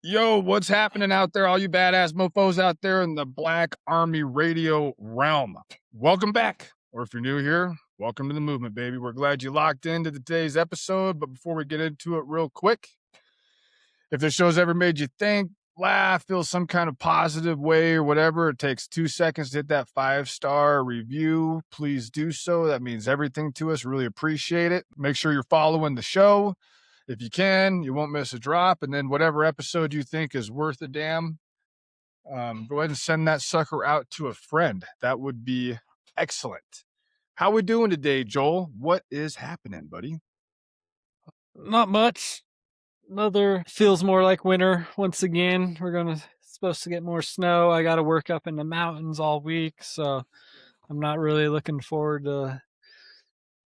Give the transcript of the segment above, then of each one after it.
Yo, what's happening out there, all you badass mofos out there in the Black Army Radio realm? Welcome back. Or if you're new here, welcome to the movement, baby. We're glad you locked into today's episode. But before we get into it real quick, if this show's ever made you think, laugh, feel some kind of positive way or whatever, it takes 2 seconds to hit that 5-star review. Please do so. That means everything to us. Really appreciate it. Make sure you're following the show. If you can, you won't miss a drop. And then whatever episode you think is worth a damn, go ahead and send that sucker out to a friend. That would be excellent. How we doing today, Joel? What is happening, buddy? Not much. Another feels more like winter once again. We're supposed to get more snow. I got to work up in the mountains all week, so I'm not really looking forward to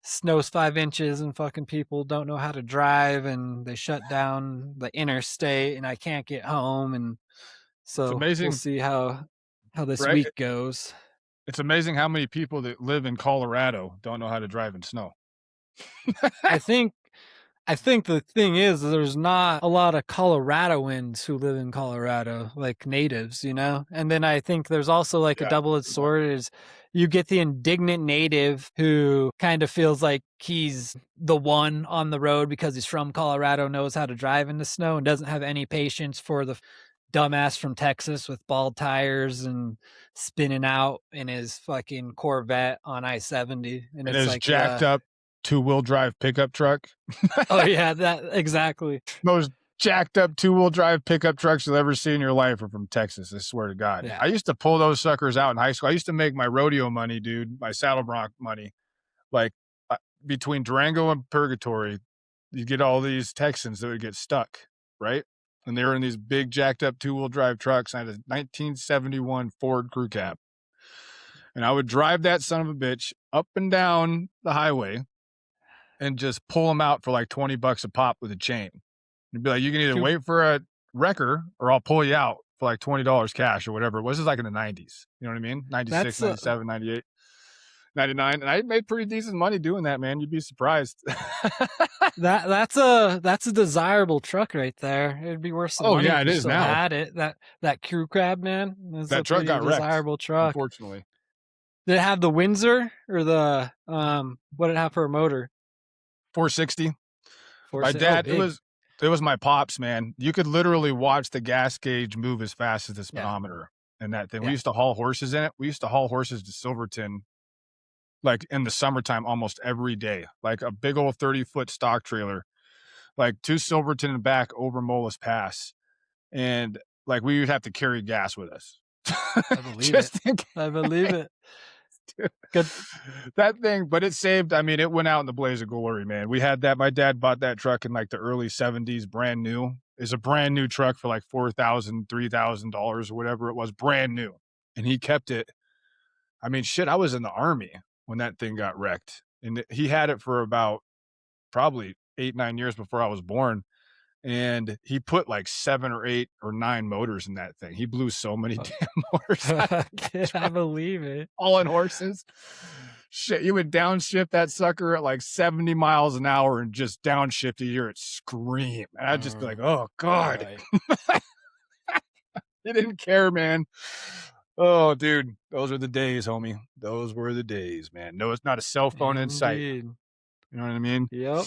snow's 5 inches and fucking people don't know how to drive and they shut down the interstate and I can't get home, and so It's amazing, we'll see how this right? week goes. It's amazing how many people that live in Colorado don't know how to drive in snow. I think the thing is there's not a lot of Coloradoans who live in Colorado, like natives, you know? And then I think there's also like a double-edged sword is you get the indignant native who kind of feels like he's the one on the road because he's from Colorado, knows how to drive in the snow, and doesn't have any patience for the dumbass from Texas with bald tires and spinning out in his fucking Corvette on I-70. And it's like jacked up 2-wheel drive pickup truck. Oh yeah, that exactly. Most jacked up 2-wheel drive pickup trucks you'll ever see in your life are from Texas. I swear to God. Yeah. I used to pull those suckers out in high school. I used to make my rodeo money, dude, my saddle bronc money. Like between Durango and Purgatory, you get all these Texans that would get stuck, right? And they were in these big jacked up 2-wheel drive trucks. I had a 1971 Ford crew cab. And I would drive that son of a bitch up and down the highway and just pull them out for like $20 a pop with a chain. You'd be like, you can either wait for a wrecker or I'll pull you out for like $20 cash or whatever it was. This is like in the 90s. You know what I mean? 96, 97, 98, 99. And I made pretty decent money doing that, man. You'd be surprised. That's a desirable truck right there. It'd be worth some money. Yeah, if it you is still now. Had it. That crew cab, man. That truck got wrecked. Desirable truck. Unfortunately. Did it have the Windsor or the what did it have for a motor? 460. My dad, it was my pops, man. You could literally watch the gas gauge move as fast as the speedometer and that thing. We used to haul horses in it. We used to haul horses to Silverton like in the summertime almost every day, like a big old 30-foot stock trailer, like to Silverton and back over Molas Pass. And like we would have to carry gas with us. I believe it. I believe it. Good. That thing, but it saved. I mean, it went out in the blaze of glory, man. We had that. My dad bought that truck in like the early 70s, brand new. It's a brand new truck for like $4,000, $3,000 or whatever it was, brand new. And he kept it. I mean, shit, I was in the Army when that thing got wrecked. And he had it for about probably 8-9 years before I was born. And he put like 7 or 8 or 9 motors in that thing. He blew so many damn motors. I believe it. All in horses. Shit, you would downshift that sucker at like 70 miles an hour and just downshift, you hear it scream. And I'd just be like, oh, God. Right. He didn't care, man. Oh, dude, those were the days, homie. Those were the days, man. No, it's not a cell phone in sight. You know what I mean? Yep.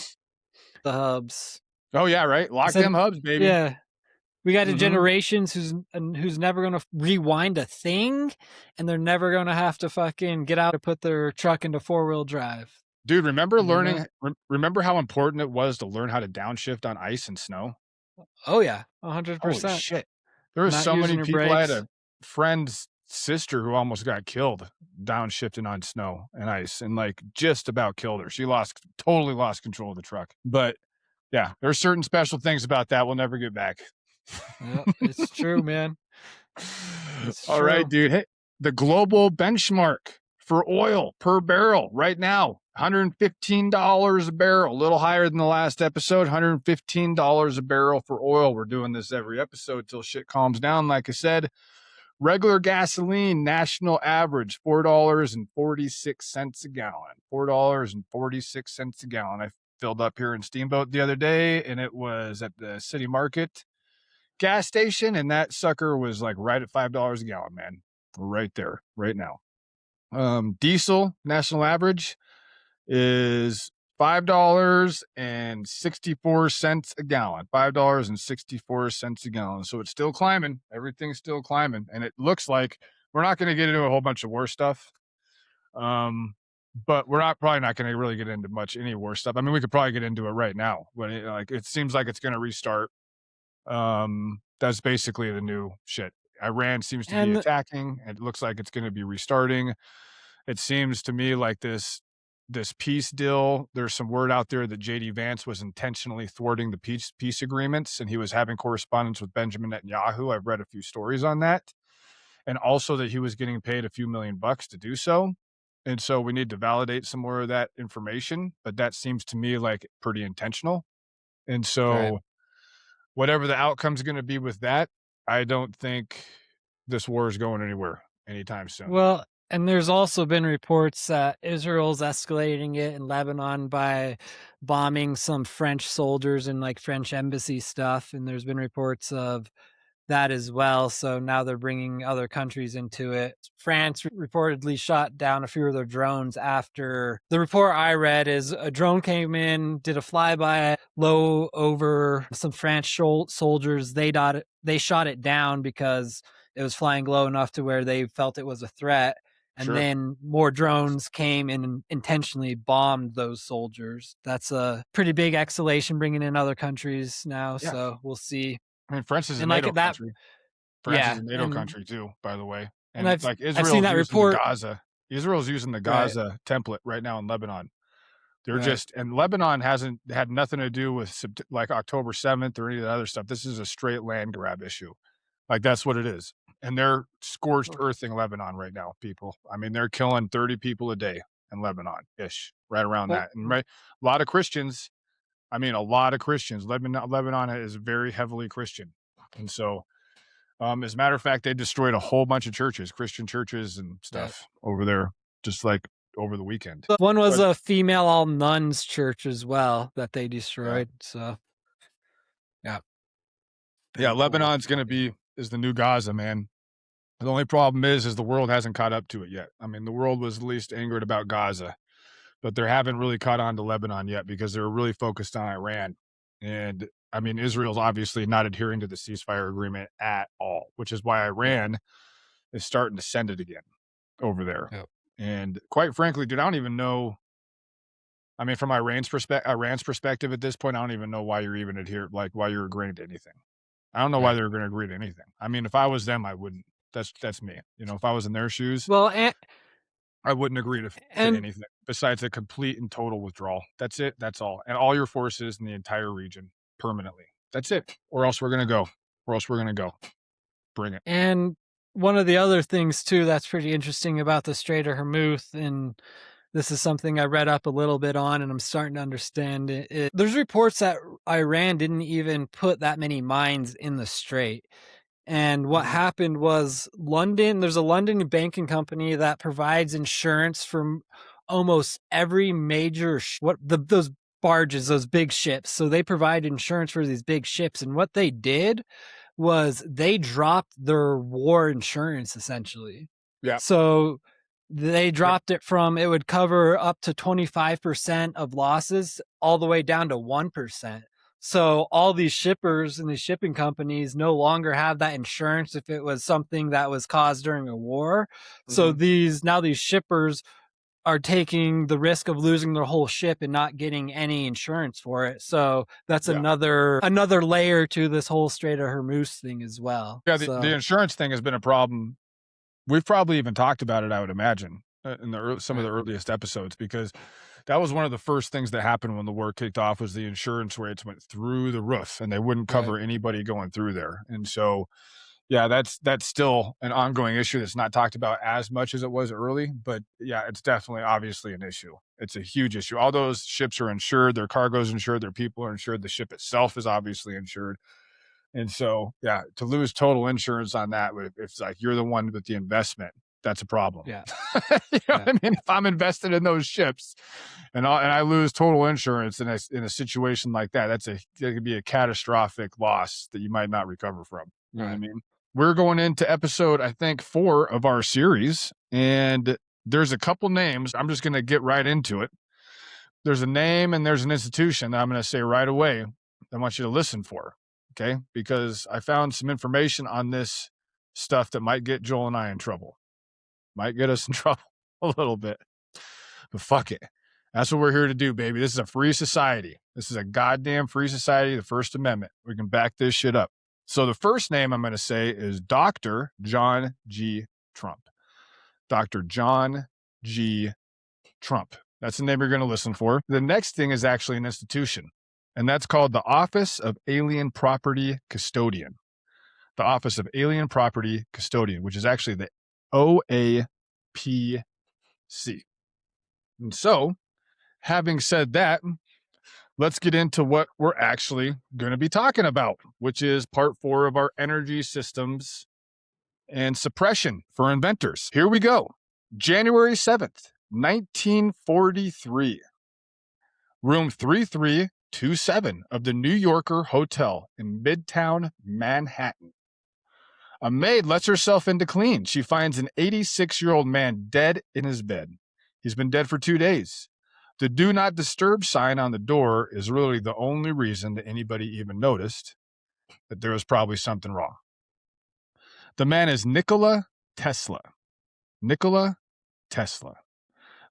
The hubs. Oh, yeah, right? Lock them hubs, baby. Yeah. We got a generations who's never going to rewind a thing, and they're never going to have to fucking get out to put their truck into 4-wheel drive. Dude, remember how important it was to learn how to downshift on ice and snow? Oh, yeah, 100%. Holy shit. There were so many people. Brakes. I had a friend's sister who almost got killed downshifting on snow and ice and like just about killed her. She totally lost control of the truck. But yeah, there are certain special things about that we'll never get back. Yeah, it's true, man. All right, dude. Hey, the global benchmark for oil per barrel right now, $115 a barrel, a little higher than the last episode, $115 a barrel for oil. We're doing this every episode till shit calms down. Like I said, regular gasoline, national average, $4.46 a gallon, $4.46 a gallon. I filled up here in Steamboat the other day and it was at the city market. gas station, and that sucker was like right at $5 a gallon, man. Right there, right now. Diesel national average is $5.64 a gallon. $5.64 a gallon. So it's still climbing. Everything's still climbing, and it looks like we're not going to get into a whole bunch of war stuff. But we're probably not going to really get into any war stuff. I mean, we could probably get into it right now, but it seems like it's going to restart. That's basically the new shit. Iran seems to be attacking. It looks like it's going to be restarting. It seems to me like this peace deal. There's some word out there that JD Vance was intentionally thwarting the peace agreements, and he was having correspondence with Benjamin Netanyahu. I've read a few stories on that, and also that he was getting paid a few $1,000,000 to do so. And so we need to validate some more of that information, but that seems to me like pretty intentional. And so whatever the outcome's going to be with that, I don't think this war is going anywhere anytime soon. Well, and there's also been reports that Israel's escalating it in Lebanon by bombing some French soldiers and like French embassy stuff. And there's been reports of that as well. So now they're bringing other countries into it. France reportedly shot down a few of their drones after the report I read is a drone came in, did a flyby low over some French soldiers. They shot it down because it was flying low enough to where they felt it was a threat. And then more drones came and intentionally bombed those soldiers. That's a pretty big escalation, bringing in other countries now. Yeah. So we'll see. I mean, France is a NATO country. France is a NATO country too, by the way. And I've seen that report. Israel's using the Gaza template right now in Lebanon. They're and Lebanon hasn't had nothing to do with like October 7th or any of the other stuff. This is a straight land grab issue. Like that's what it is. And they're scorched earthing Lebanon right now, people. I mean, they're killing 30 people a day in Lebanon-ish, right around that. And a lot of Christians. I mean, a lot of Christians. Lebanon is very heavily Christian. And so, as a matter of fact, they destroyed a whole bunch of churches, Christian churches and stuff over there, just like over the weekend. One was a female all nuns church as well that they destroyed. So, yeah, Lebanon's going to is the new Gaza, man. The only problem is the world hasn't caught up to it yet. I mean, the world was least angered about Gaza, but they haven't really caught on to Lebanon yet because they're really focused on Iran. And I mean, Israel's obviously not adhering to the ceasefire agreement at all, which is why Iran is starting to send it again over there. Yep. And quite frankly, dude, I don't even know. I mean, from Iran's perspective at this point, I don't even know why you're even why you're agreeing to anything. I don't know why they're going to agree to anything. I mean, if I was them, I wouldn't. That's me. You know, if I was in their shoes, I wouldn't agree to anything besides a complete and total withdrawal. That's it. That's all. And all your forces in the entire region permanently. That's it. Or else we're going to go. Bring it. And one of the other things too that's pretty interesting about the Strait of Hormuz, and this is something I read up a little bit on and I'm starting to understand it. There's reports that Iran didn't even put that many mines in the strait. And what happened was there's a London banking company that provides insurance for almost every major, those barges, those big ships. So they provide insurance for these big ships. And what they did was they dropped their war insurance essentially. Yeah. So they dropped it from, it would cover up to 25% of losses all the way down to 1%. So all these shippers and these shipping companies no longer have that insurance if it was something that was caused during a war. Mm-hmm. So these shippers are taking the risk of losing their whole ship and not getting any insurance for it. So that's another layer to this whole Strait of Hormuz thing as well. Yeah, the insurance thing has been a problem. We've probably even talked about it, I would imagine, in some of the earliest episodes, because that was one of the first things that happened when the war kicked off was the insurance rates went through the roof and they wouldn't cover anybody going through there. And so, yeah, that's still an ongoing issue that's not talked about as much as it was early, but yeah, it's definitely obviously an issue. It's a huge issue. All those ships are insured, their cargo's insured, their people are insured, the ship itself is obviously insured. And so, yeah, to lose total insurance on that, it's like you're the one with the investment that's a problem. Yeah. You know what I mean? If I'm invested in those ships and I lose total insurance in a situation like that, that could be a catastrophic loss that you might not recover from. You know what I mean? We're going into episode, I think, 4 of our series, and there's a couple names. I'm just going to get right into it. There's a name and there's an institution that I'm going to say right away I want you to listen for, okay? Because I found some information on this stuff that might get Joel and I in trouble. Might get us in trouble a little bit. But fuck it. That's what we're here to do, baby. This is a free society. This is a goddamn free society, the First Amendment. We can back this shit up. So the first name I'm going to say is Dr. John G. Trump. Dr. John G. Trump. That's the name you're going to listen for. The next thing is actually an institution, and that's called the Office of Alien Property Custodian. The Office of Alien Property Custodian, which is actually the OAPC. And so, having said that, let's get into what we're actually going to be talking about, which is part 4 of our energy systems and suppression for inventors. Here we go. January 7th, 1943. Room 3327 of the New Yorker Hotel in Midtown Manhattan. A maid lets herself in to clean. She finds an 86-year-old man dead in his bed. He's been dead for 2 days. The do not disturb sign on the door is really the only reason that anybody even noticed that there was probably something wrong. The man is Nikola Tesla. Nikola Tesla,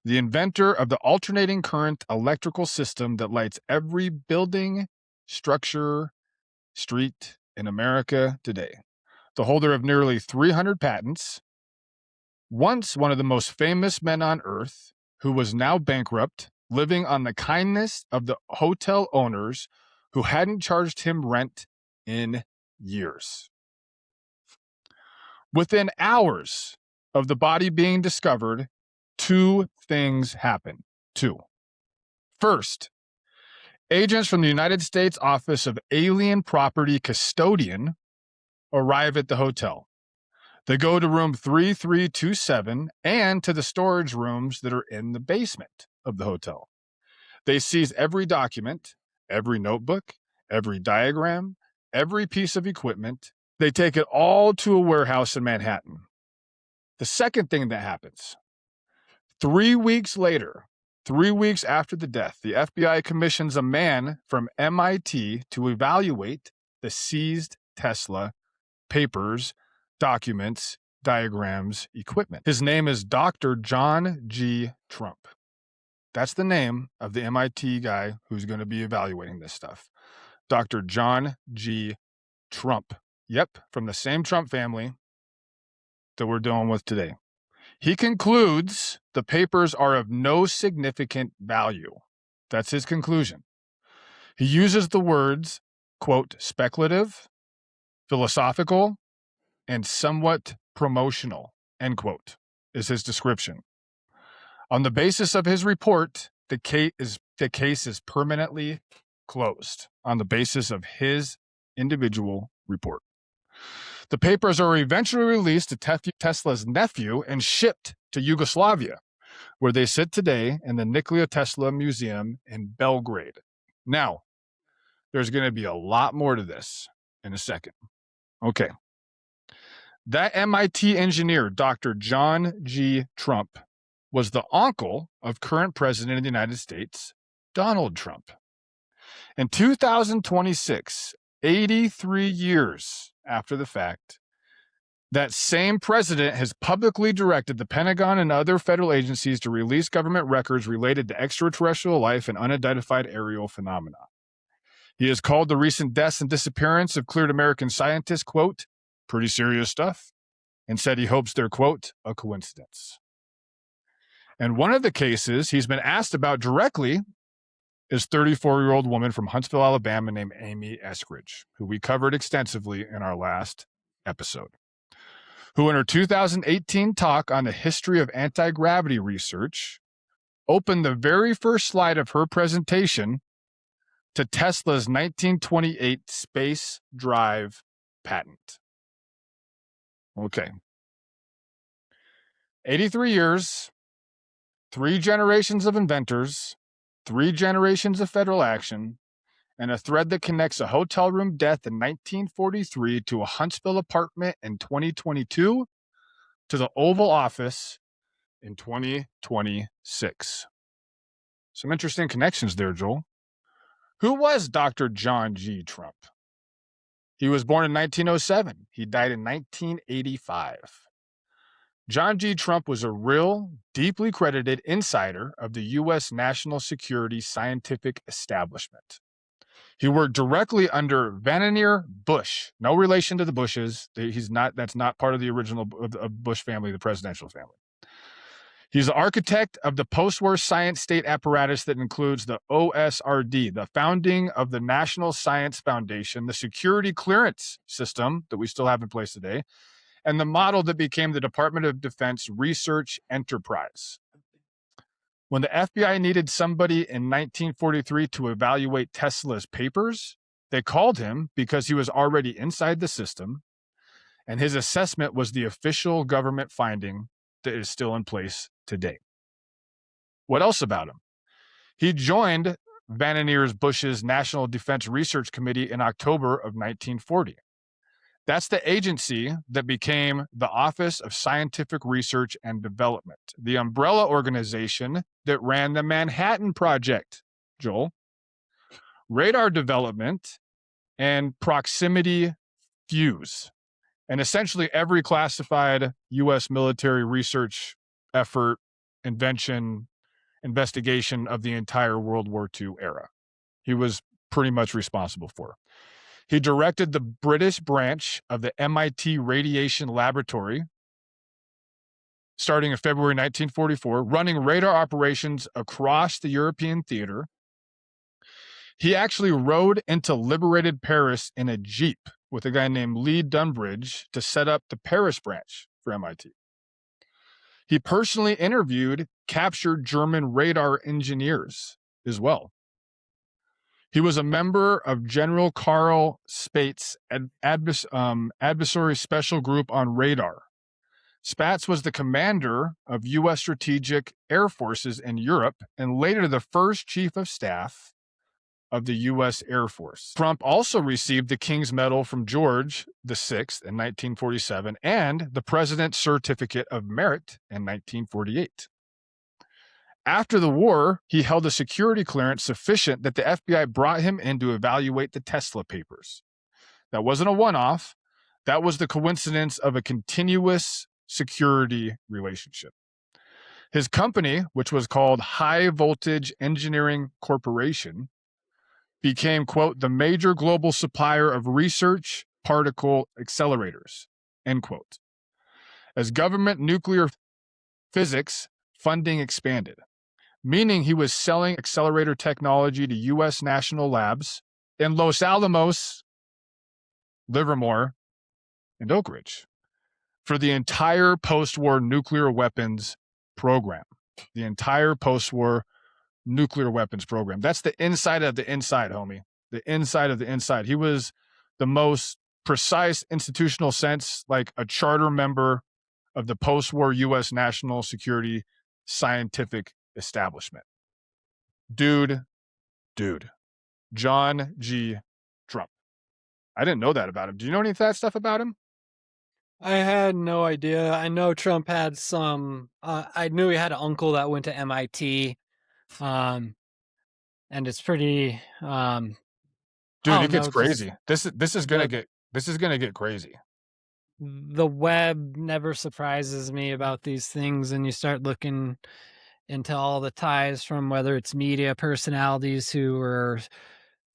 the inventor of the alternating current electrical system that lights every building, structure, street in America today. The holder of nearly 300 patents, once one of the most famous men on earth, who was now bankrupt, living on the kindness of the hotel owners who hadn't charged him rent in years. Within hours of the body being discovered, 2 things happen. 2. First, agents from the United States Office of Alien Property Custodian arrive at the hotel. They go to room 3327 and to the storage rooms that are in the basement of the hotel. They seize every document, every notebook, every diagram, every piece of equipment. They take it all to a warehouse in Manhattan. The second thing that happens, 3 weeks later, 3 weeks after the death, the FBI commissions a man from MIT to evaluate the seized Tesla papers, documents, diagrams, equipment. His name is Dr. John G. Trump. That's the name of the MIT guy who's going to be evaluating this stuff. Dr. John G. Trump. Yep, from the same Trump family that we're dealing with today. He concludes the papers are of no significant value. That's his conclusion. He uses the words, quote, speculative, philosophical, and somewhat promotional, end quote, is his description. On the basis of his report, the case is permanently closed on the basis of his individual report. The papers are eventually released to Tesla's nephew and shipped to Yugoslavia, where they sit today in the Nikola Tesla Museum in Belgrade. Now, there's going to be a lot more to this in a second. Okay. That MIT engineer, Dr. John G. Trump, was the uncle of current president of the United States, Donald Trump. In 2026, 83 years after the fact, that same president has publicly directed the Pentagon and other federal agencies to release government records related to extraterrestrial life and unidentified aerial phenomena. He has called the recent deaths and disappearance of cleared American scientists, quote, pretty serious stuff, and said he hopes they're, quote, a coincidence. And one of the cases he's been asked about directly is 34-year-old woman from Huntsville, Alabama named Amy Eskridge, who we covered extensively in our last episode, who in her 2018 talk on the history of anti-gravity research opened the very first slide of her presentation to Tesla's 1928 space drive patent. Okay. 83 years, 3 generations of inventors, 3 generations of federal action, and a thread that connects a hotel room death in 1943 to a Huntsville apartment in 2022 to the Oval Office in 2026. Some interesting connections there, Joel. Who was Dr. John G. Trump? He was born in 1907. He died in 1985. John G. Trump was a real, deeply credited insider of the U.S. national security scientific establishment. He worked directly under Vannevar Bush. No relation to the Bushes. That's not part of the original of Bush family, the presidential family. He's the architect of the post-war science state apparatus that includes the OSRD, the founding of the National Science Foundation, the security clearance system that we still have in place today, and the model that became the Department of Defense Research Enterprise. When the FBI needed somebody in 1943 to evaluate Tesla's papers, they called him because he was already inside the system, and his assessment was the official government finding that is still in place today. What else about him? He joined Vannevar Bush's National Defense Research Committee in October of 1940. That's the agency that became the Office of Scientific Research and Development, the umbrella organization that ran the Manhattan Project, Joel, radar development, and proximity fuse, and essentially every classified U.S. military research effort, invention, investigation of the entire World War II era. He was pretty much responsible for. He directed the British branch of the MIT Radiation Laboratory starting in February 1944, running radar operations across the European theater. He actually rode into liberated Paris in a Jeep with a guy named Lee Dunbridge to set up the Paris branch for MIT. He personally interviewed captured German radar engineers as well. He was a member of General Karl Spaat's Advisory Special Group on Radar. Spaatz was the commander of U.S. strategic air forces in Europe and later the first chief of staff of the U.S. Air Force. Trump also received the King's Medal from George VI in 1947 and the President's Certificate of Merit in 1948. After the war, he held a security clearance sufficient that the FBI brought him in to evaluate the Tesla papers. That wasn't a one-off. That was the coincidence of a continuous security relationship. His company, which was called High Voltage Engineering Corporation, became, quote, the major global supplier of research particle accelerators, end quote. As government nuclear physics funding expanded, meaning he was selling accelerator technology to U.S. national labs in Los Alamos, Livermore, and Oak Ridge for the entire post-war nuclear weapons program. The entire post-war nuclear weapons program. That's the inside of the inside, homie. The inside of the inside. He was the most precise institutional sense, like a charter member of the post-war U.S. national security scientific establishment. Dude. John G. Trump. I didn't know that about him. Do you know any of that stuff about him? I had no idea. I know Trump had some, I knew he had an uncle that went to MIT. And it's pretty, dude, it gets crazy. This is going to get crazy. The web never surprises me about these things. And you start looking into all the ties from whether it's media personalities who were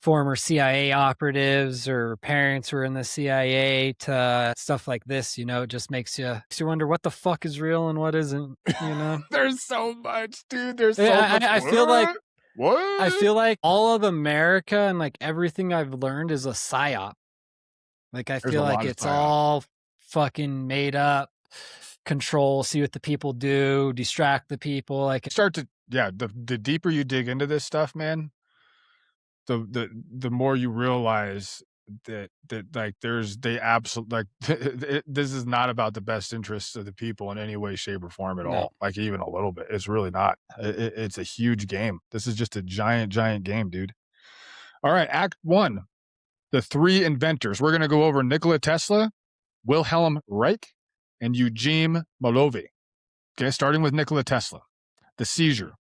former CIA operatives or parents who were in the CIA to stuff like this, you know, it just makes you wonder what the fuck is real and what isn't, you know? There's so much, dude. There's so much. I feel like all of America and like everything I've learned is a psyop. Like I feel like it's all fucking made up. Control, see what the people do, distract the people. Like the deeper you dig into this stuff, man, the more you realize like they absolutely like this is not about the best interests of the people in any way, shape, or form at all. Like even a little bit. It's really not. It's a huge game. This is just a giant game, dude. All right, Act 1. The three inventors. We're going to go over Nikola Tesla, Wilhelm Reich, and Eugene Malove. Okay, starting with Nikola Tesla. The seizure.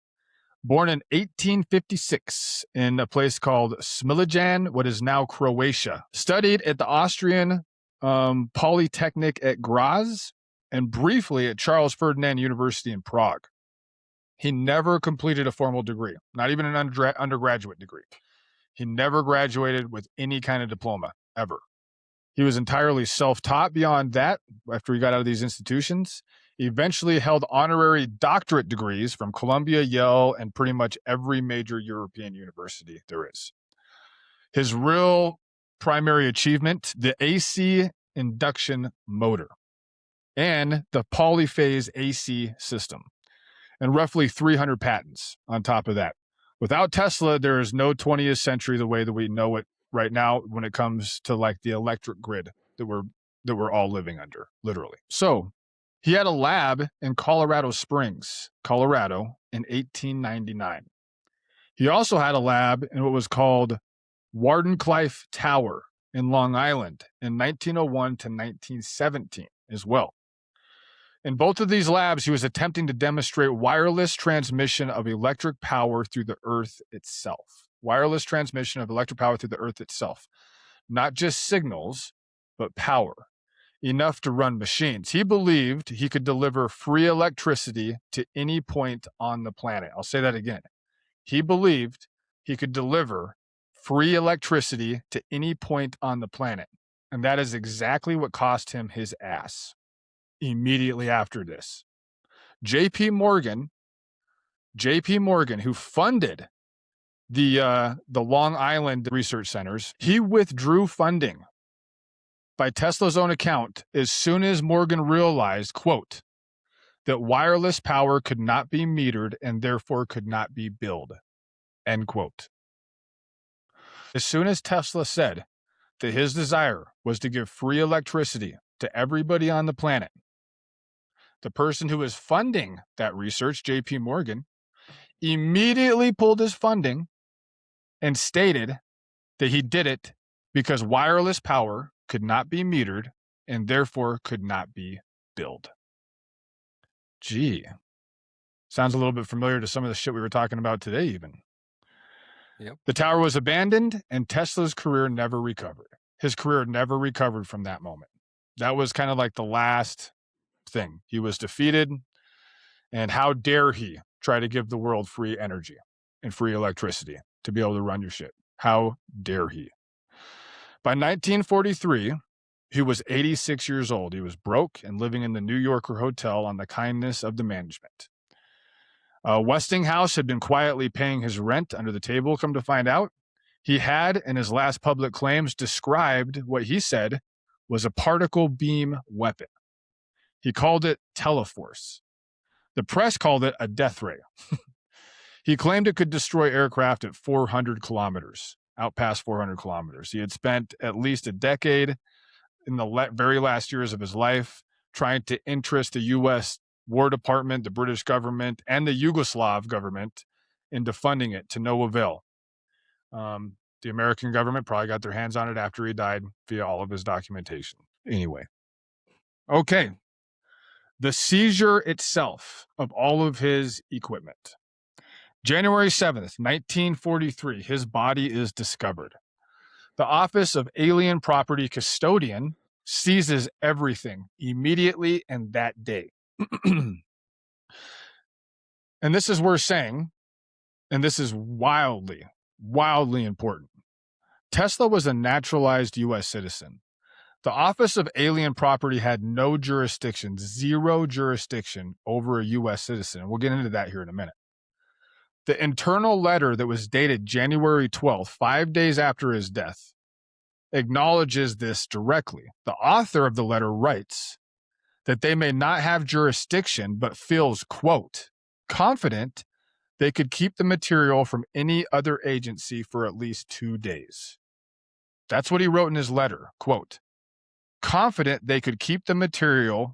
Born in 1856 in a place called Smiljan, what is now Croatia. Studied at the Austrian Polytechnic at Graz and briefly at Charles Ferdinand University in Prague. He never completed a formal degree, not even an undergraduate degree. He never graduated with any kind of diploma, ever. He was entirely self-taught beyond that after he got out of these institutions. He eventually held honorary doctorate degrees from Columbia, Yale, and pretty much every major European university there is. His real primary achievement, the AC induction motor and the polyphase AC system, and roughly 300 patents on top of that. Without Tesla, there is no 20th century the way that we know it right now when it comes to like the electric grid that we're all living under, literally. So he had a lab in Colorado Springs, Colorado in 1899. He also had a lab in what was called Wardenclyffe Tower in Long Island in 1901 to 1917 as well. In both of these labs, he was attempting to demonstrate wireless transmission of electric power through the earth itself. Wireless transmission of electric power through the earth itself. Not just signals, but power. Enough to run machines. He believed he could deliver free electricity to any point on the planet. I'll say that again. He believed he could deliver free electricity to any point on the planet. And that is exactly what cost him his ass. Immediately after this, J.P. Morgan, who funded the Long Island research centers, he withdrew funding by Tesla's own account as soon as Morgan realized, quote, that wireless power could not be metered and therefore could not be billed, end quote. As soon as Tesla said that his desire was to give free electricity to everybody on the planet, the person who was funding that research, J.P. Morgan, immediately pulled his funding and stated that he did it because wireless power could not be metered and therefore could not be billed. Gee, sounds a little bit familiar to some of the shit we were talking about today even. Yep. The tower was abandoned and Tesla's career never recovered. His career never recovered from that moment. That was kind of like the last thing. He was defeated, and how dare he try to give the world free energy and free electricity to be able to run your shit. How dare he? By 1943, he was 86 years old. He was broke and living in the New Yorker hotel on the kindness of the management. Westinghouse had been quietly paying his rent under the table, come to find out. He had, in his last public claims, described what he said was a particle beam weapon. He called it Teleforce. The press called it a death ray. He claimed it could destroy aircraft at 400 kilometers, out past 400 kilometers. He had spent at least a decade in the very last years of his life trying to interest the U.S. War Department, the British government, and the Yugoslav government into funding it to no avail. The American government probably got their hands on it after he died via all of his documentation. Anyway. Okay. The seizure itself of all of his equipment. January 7th, 1943, his body is discovered. The Office of Alien Property Custodian seizes everything immediately and that day. And this is worth saying, and this is wildly important. Tesla was a naturalized U.S. citizen. The Office of Alien Property had no jurisdiction, zero jurisdiction over a U.S. citizen. We'll get into that here in a minute. The internal letter that was dated January 12th, 5 days after his death, acknowledges this directly. The author of the letter writes that they may not have jurisdiction, but feels, quote, confident they could keep the material from any other agency for at least 2 days. That's what he wrote in his letter. Quote, confident they could keep the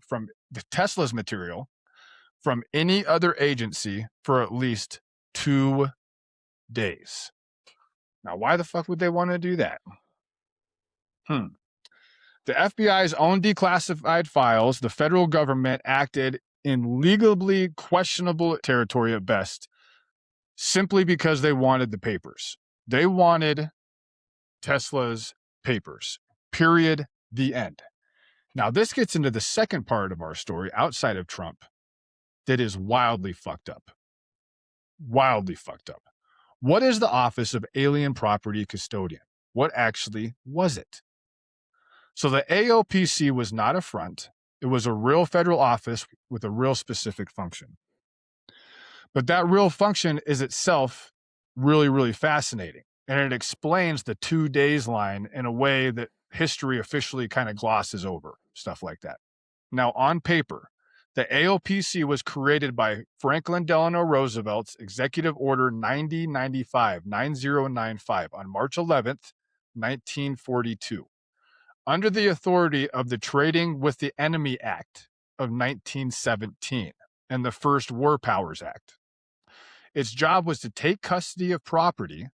Tesla's material from any other agency for at least 2 days. Now, why the fuck would they want to do that? The FBI's own declassified files, the federal government acted in legally questionable territory at best, simply because they wanted the papers. They wanted Tesla's papers. Period. The end. Now, this gets into the second part of our story outside of Trump that is wildly fucked up. Wildly fucked up. What is the Office of Alien Property Custodian? What actually was it? So the AOPC was not a front. It was a real federal office with a real specific function. But that real function is itself really, really fascinating. And it explains the 2 days line in a way that history officially kind of glosses over, stuff like that. Now, on paper, the AOPC was created by Franklin Delano Roosevelt's Executive Order 9095 on March 11th, 1942, under the authority of the Trading with the Enemy Act of 1917 and the First War Powers Act. Its job was to take custody of property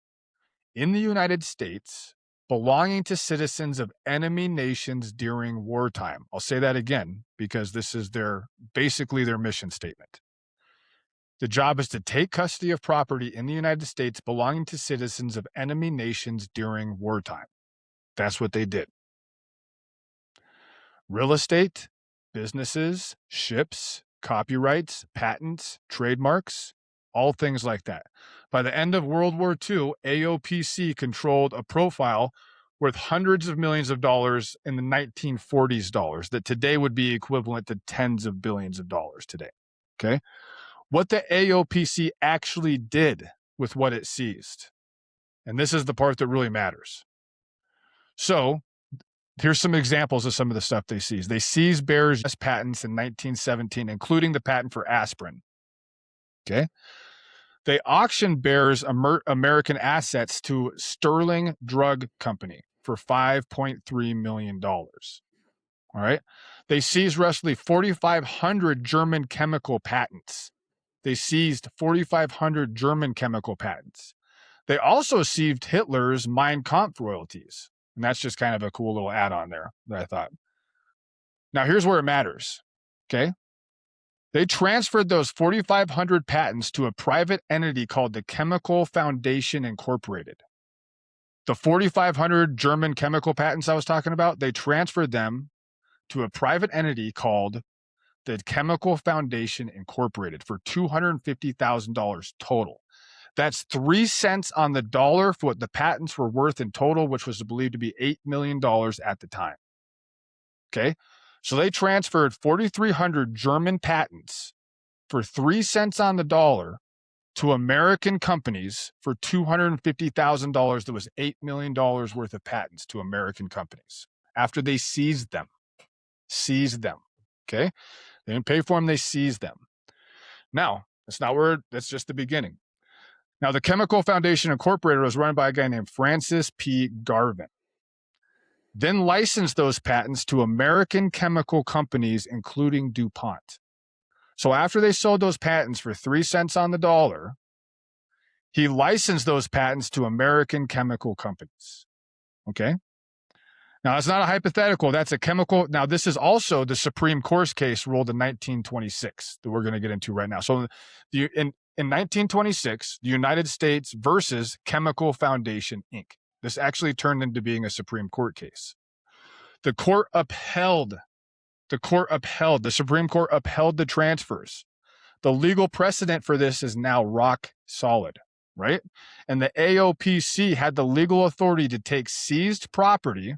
in the United States belonging to citizens of enemy nations during wartime. I'll say that again because this is basically their mission statement. The job is to take custody of property in the United States belonging to citizens of enemy nations during wartime. That's what they did. Real estate, businesses, ships, copyrights, patents, trademarks, all things like that. By the end of World War II, AOPC controlled a profile worth hundreds of millions of dollars in the 1940s dollars that today would be equivalent to tens of billions of dollars today. Okay? What the AOPC actually did with what it seized. And this is the part that really matters. So, here's some examples of some of the stuff they seized. They seized Bayer's patents in 1917, including the patent for aspirin. Okay? They auctioned Bayer's American assets to Sterling Drug Company for $5.3 million. All right? They seized roughly 4,500 German chemical patents. They seized 4,500 German chemical patents. They also seized Hitler's Mein Kampf royalties. And that's just kind of a cool little add-on there that I thought. Now, here's where it matters. Okay? They transferred those 4,500 patents to a private entity called the Chemical Foundation Incorporated. The 4,500 German chemical patents I was talking about, they transferred them to a private entity called the Chemical Foundation Incorporated for $250,000 total. That's 3 cents on the dollar for what the patents were worth in total, which was believed to be $8 million at the time. Okay? So they transferred 4,300 German patents for 3 cents on the dollar to American companies for $250,000. That was $8 million worth of patents to American companies after they seized them. Okay? They didn't pay for them, they seized them. Now, that's just the beginning. Now, the Chemical Foundation Incorporated was run by a guy named Francis P. Garvin. Then licensed those patents to American chemical companies, including DuPont. So after they sold those patents for 3 cents on the dollar, he licensed those patents to American chemical companies. Okay? Now, that's not a hypothetical. That's a chemical. Now, this is also the Supreme Court case ruled in 1926 that we're going to get into right now. So in 1926, the United States versus Chemical Foundation, Inc. This actually turned into being a Supreme Court case. The Supreme Court upheld the transfers. The legal precedent for this is now rock solid, right? And the AOPC had the legal authority to take seized property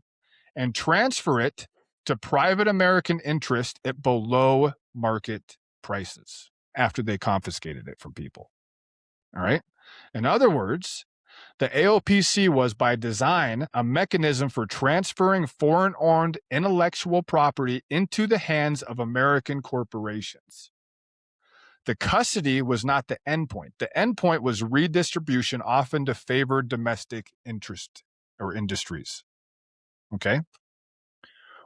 and transfer it to private American interest at below market prices after they confiscated it from people. All right? In other words, the AOPC was by design a mechanism for transferring foreign-owned intellectual property into the hands of American corporations. The custody was not the endpoint. The endpoint was redistribution, often to favored domestic interest or industries. Okay.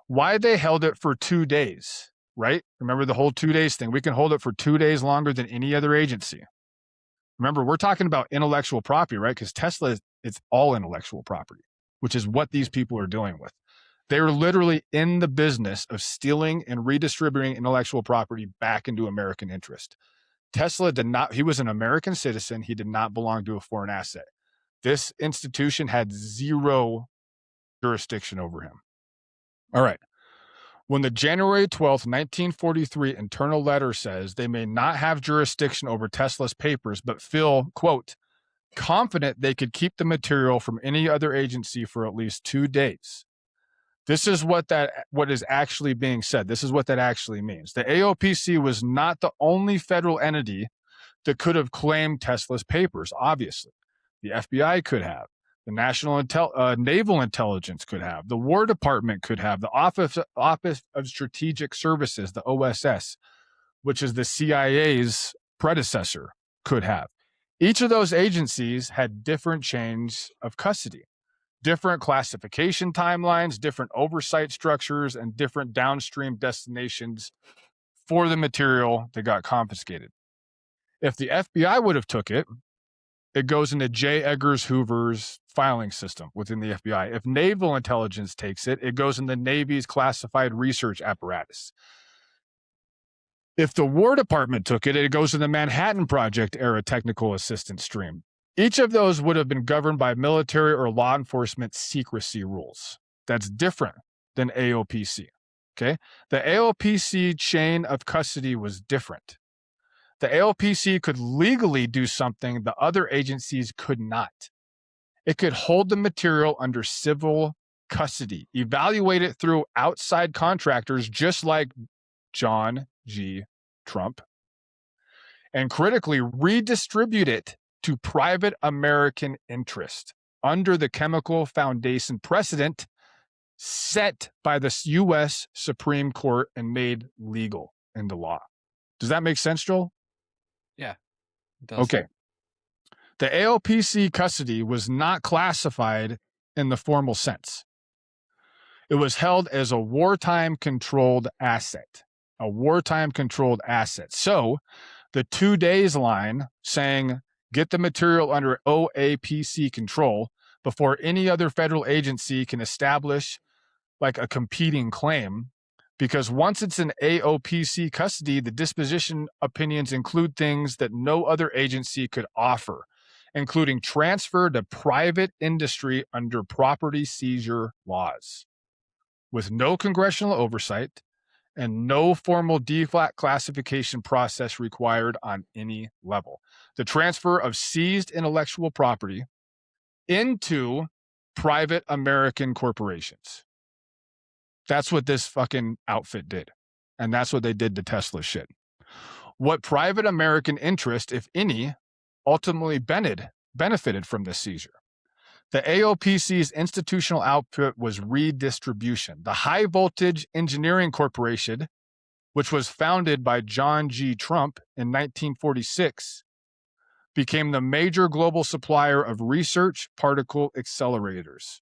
Why they held it for 2 days, right? Remember the whole 2 days thing. We can hold it for 2 days longer than any other agency. Remember, we're talking about intellectual property, right? Because Tesla, it's all intellectual property, which is what these people are dealing with. They are literally in the business of stealing and redistributing intellectual property back into American interest. Tesla did not, he was an American citizen. He did not belong to a foreign asset. This institution had zero jurisdiction over him. All right. When the January 12th, 1943 internal letter says they may not have jurisdiction over Tesla's papers, but feel, quote, confident they could keep the material from any other agency for at least 2 days. This is what is actually being said. This is what that actually means. The AOPC was not the only federal entity that could have claimed Tesla's papers, obviously. The FBI could have. The Naval Intelligence could have. The War Department could have. The Office of Strategic Services, the OSS, which is the CIA's predecessor, could have. Each of those agencies had different chains of custody, different classification timelines, different oversight structures, and different downstream destinations for the material that got confiscated. If the FBI would have took it, it goes into J. Eggers Hoover's filing system within the FBI. If Naval Intelligence takes it, it goes in the Navy's classified research apparatus. If the War Department took it, it goes in the Manhattan Project era technical assistance stream. Each of those would have been governed by military or law enforcement secrecy rules. That's different than AOPC. Okay? The AOPC chain of custody was different. The AOPC could legally do something the other agencies could not. It could hold the material under civil custody, evaluate it through outside contractors, just like John G. Trump, and critically redistribute it to private American interest under the Chemical Foundation precedent set by the U.S. Supreme Court and made legal into law. Does that make sense, Joel? Yeah, it does. Okay. The AOPC custody was not classified in the formal sense. It was held as a wartime controlled asset, a wartime controlled asset. So the 2 days line saying, get the material under OAPC control before any other federal agency can establish like a competing claim, because once it's in AOPC custody, the disposition opinions include things that no other agency could offer, including transfer to private industry under property seizure laws, with no congressional oversight and no formal declassification process required on any level. The transfer of seized intellectual property into private American corporations. That's what this fucking outfit did. And that's what they did to Tesla shit. What private American interest, if any, ultimately benefited from this seizure? The AOPC's institutional output was redistribution. The High Voltage Engineering Corporation, which was founded by John G. Trump in 1946, became the major global supplier of research particle accelerators.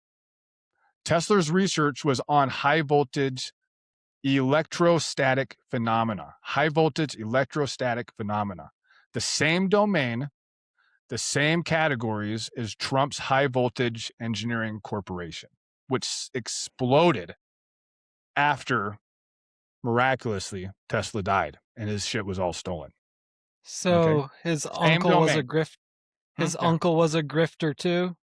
Tesla's research was on high voltage electrostatic phenomena, high voltage electrostatic phenomena, the same domain, the same categories as Trump's High Voltage Engineering Corporation, which exploded after, miraculously, Tesla died and his shit was all stolen. So Okay. his Same uncle was a domain. His Okay. uncle was a grifter too.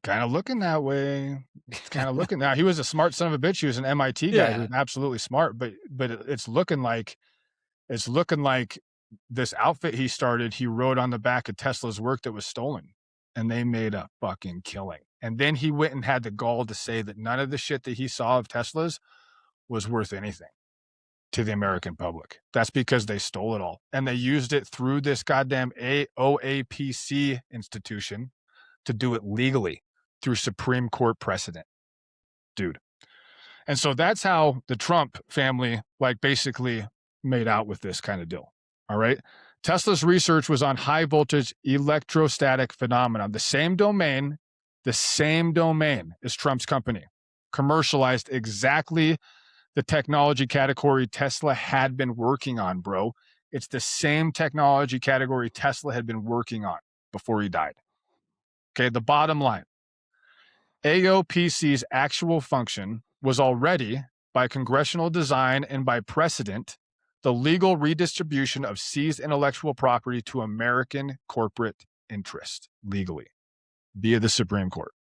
Kind of looking that way. It's kind of looking now. He was a smart son of a bitch. He was an MIT guy who's absolutely smart, but it's looking like this outfit he started, he wrote on the back of Tesla's work that was stolen, and they made a fucking killing. And then he went and had the gall to say that none of the shit that he saw of Tesla's was worth anything to the American public. That's because they stole it all. And they used it through this goddamn OAPC institution to do it legally through Supreme Court precedent. Dude. And so that's how the Trump family basically made out with this kind of deal. All right. Tesla's research was on high voltage electrostatic phenomena, the same domain as Trump's company. commercialized exactly the technology category Tesla had been working on, bro. It's the same technology category Tesla had been working on before he died. Okay, the bottom line. AOPC's actual function was already, by congressional design and by precedent, the legal redistribution of seized intellectual property to American corporate interest legally via the Supreme Court.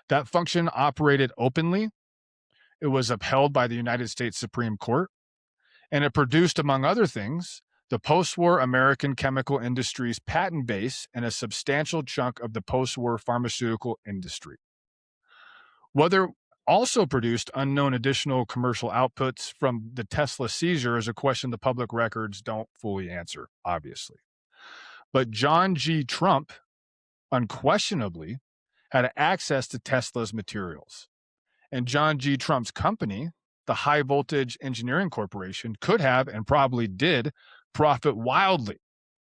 That function operated openly. It was upheld by the United States Supreme Court, and it produced, among other things, the post-war American chemical industry's patent base and a substantial chunk of the post-war pharmaceutical industry. Whether also produced unknown additional commercial outputs from the Tesla seizure is a question the public records don't fully answer, obviously. But John G. Trump unquestionably had access to Tesla's materials. And John G. Trump's company, the High Voltage Engineering Corporation, could have and probably did profit wildly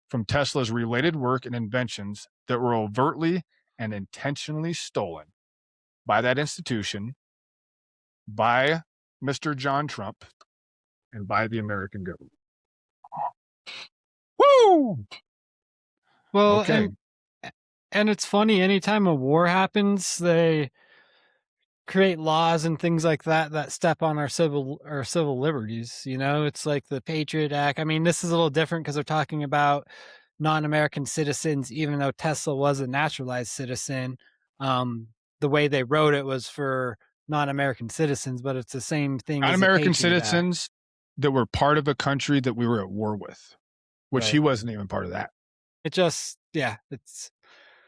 from Tesla's related work and inventions that were overtly and intentionally stolen by that institution, by Mr. John Trump, and by the American government. Woo! Well, Okay. and it's funny, anytime a war happens, they create laws and things like that that step on our civil liberties. You know, it's like the Patriot Act. I mean, this is a little different because they're talking about non-American citizens, even though Tesla was a naturalized citizen. The way they wrote it was for non-American citizens, but it's the same thing as the Non-American Patriot Act. citizens that were part of a country that we were at war with, which Right. he wasn't even part of that. It just, yeah, it's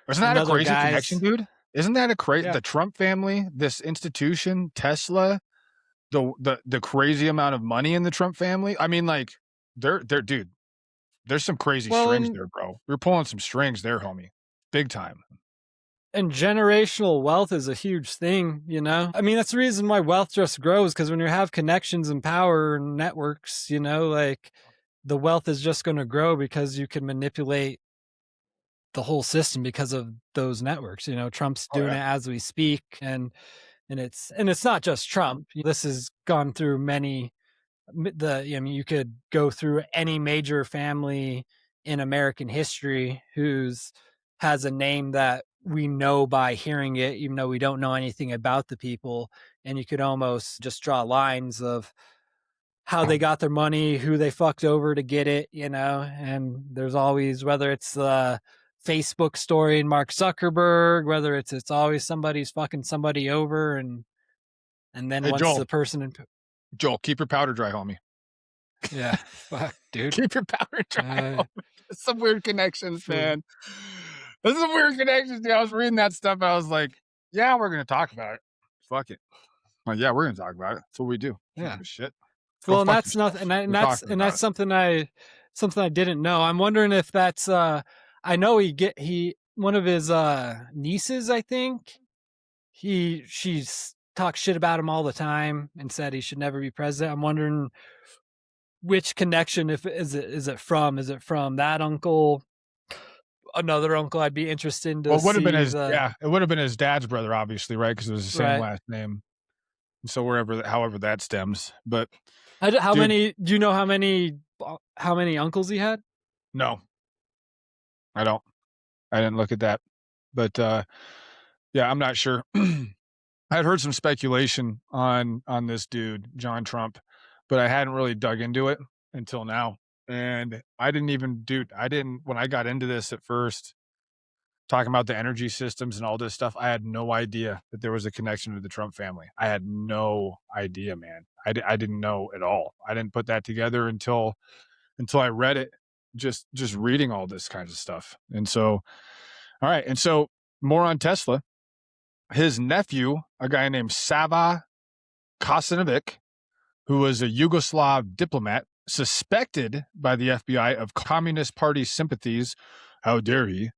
Isn't that a another crazy connection, dude? Isn't that a crazy? Yeah. The Trump family, this institution, Tesla, the crazy amount of money in the Trump family. I mean, like, they're dude. There's some crazy strings there, bro. We're pulling some strings there, homie. Big time. And generational wealth is a huge thing, you know? I mean, that's the reason why wealth just grows, because when you have connections and power and networks, you know, like the wealth is just going to grow because you can manipulate the whole system because of those networks. You know, Trump's doing it as we speak, and it's not just Trump. This has gone through many. I mean, you could go through any major family in American history who's has a name that we know by hearing it, even though we don't know anything about the people. And you could almost just draw lines of how they got their money, who they fucked over to get it, you know. And there's always, whether it's the Facebook story and Mark Zuckerberg, whether it's always somebody's fucking somebody over, and then Hey, once Joel, the person Joel, keep your powder dry, homie. Yeah, fuck, dude. Keep your powder dry. Some weird connections, man. This is some weird connections, dude. I was reading that stuff. I was like, yeah, we're going to talk about it. Fuck it. Like, yeah, we're going to talk about it. That's what we do. Yeah. Shit. Well, and that's nothing. And that's something I didn't know. I'm wondering if that's, I know one of his nieces, I think, she's talks shit about him all the time and said he should never be president. I'm wondering which connection, is it from that uncle, another uncle? I'd be interested in to it would have been see his it would have been his dad's brother, obviously, right? Because it was the same last name. So however that stems. But how many do you know how many uncles he had? No, I don't. I didn't look at that. But yeah, I'm not sure. I'd heard some speculation on this dude, John Trump, but I hadn't really dug into it until now. And when I got into this at first, talking about the energy systems and all this stuff, I had no idea that there was a connection to the Trump family. I had no idea, man. I didn't know at all. I didn't put that together until I read it, just reading all this kinds of stuff. And so, all right. And so more on Tesla. His nephew, a guy named Sava Kasanovic, who was a Yugoslav diplomat suspected by the FBI of Communist Party sympathies, how dare he,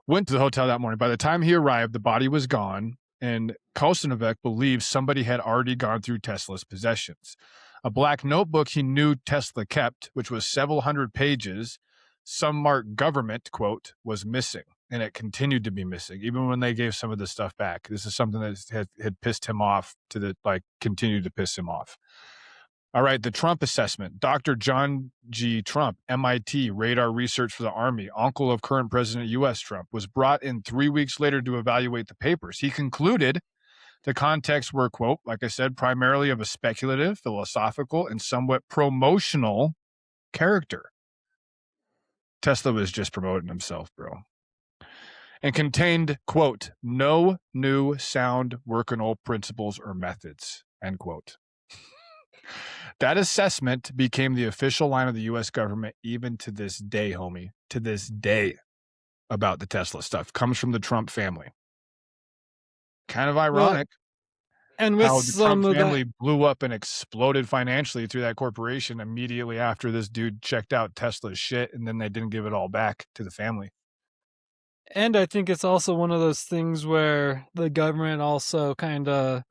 went to the hotel that morning. By the time he arrived, the body was gone, and Kasanovic believes somebody had already gone through Tesla's possessions. A black notebook he knew Tesla kept, which was several hundred pages, some marked government, quote, was missing. and it continued to be missing even when they gave some of the stuff back. This is something that had pissed him off continued to piss him off. All right, the Trump assessment. Dr. John G. Trump, MIT, radar research for the Army, uncle of current President U.S. Trump, was brought in 3 weeks later to evaluate the papers. He concluded the contexts were, quote, like I said, primarily of a speculative, philosophical, and somewhat promotional character. Tesla was just promoting himself, bro. And contained, quote, no new sound workable principles or methods, end quote. That assessment became the official line of the U.S. government even to this day, homie, to this day, about the Tesla stuff. Comes from the Trump family. Kind of ironic. And with how the Trump family blew up and exploded financially through that corporation immediately after this dude checked out Tesla's shit, and then they didn't give it all back to the family. And I think it's also one of those things where the government also kind of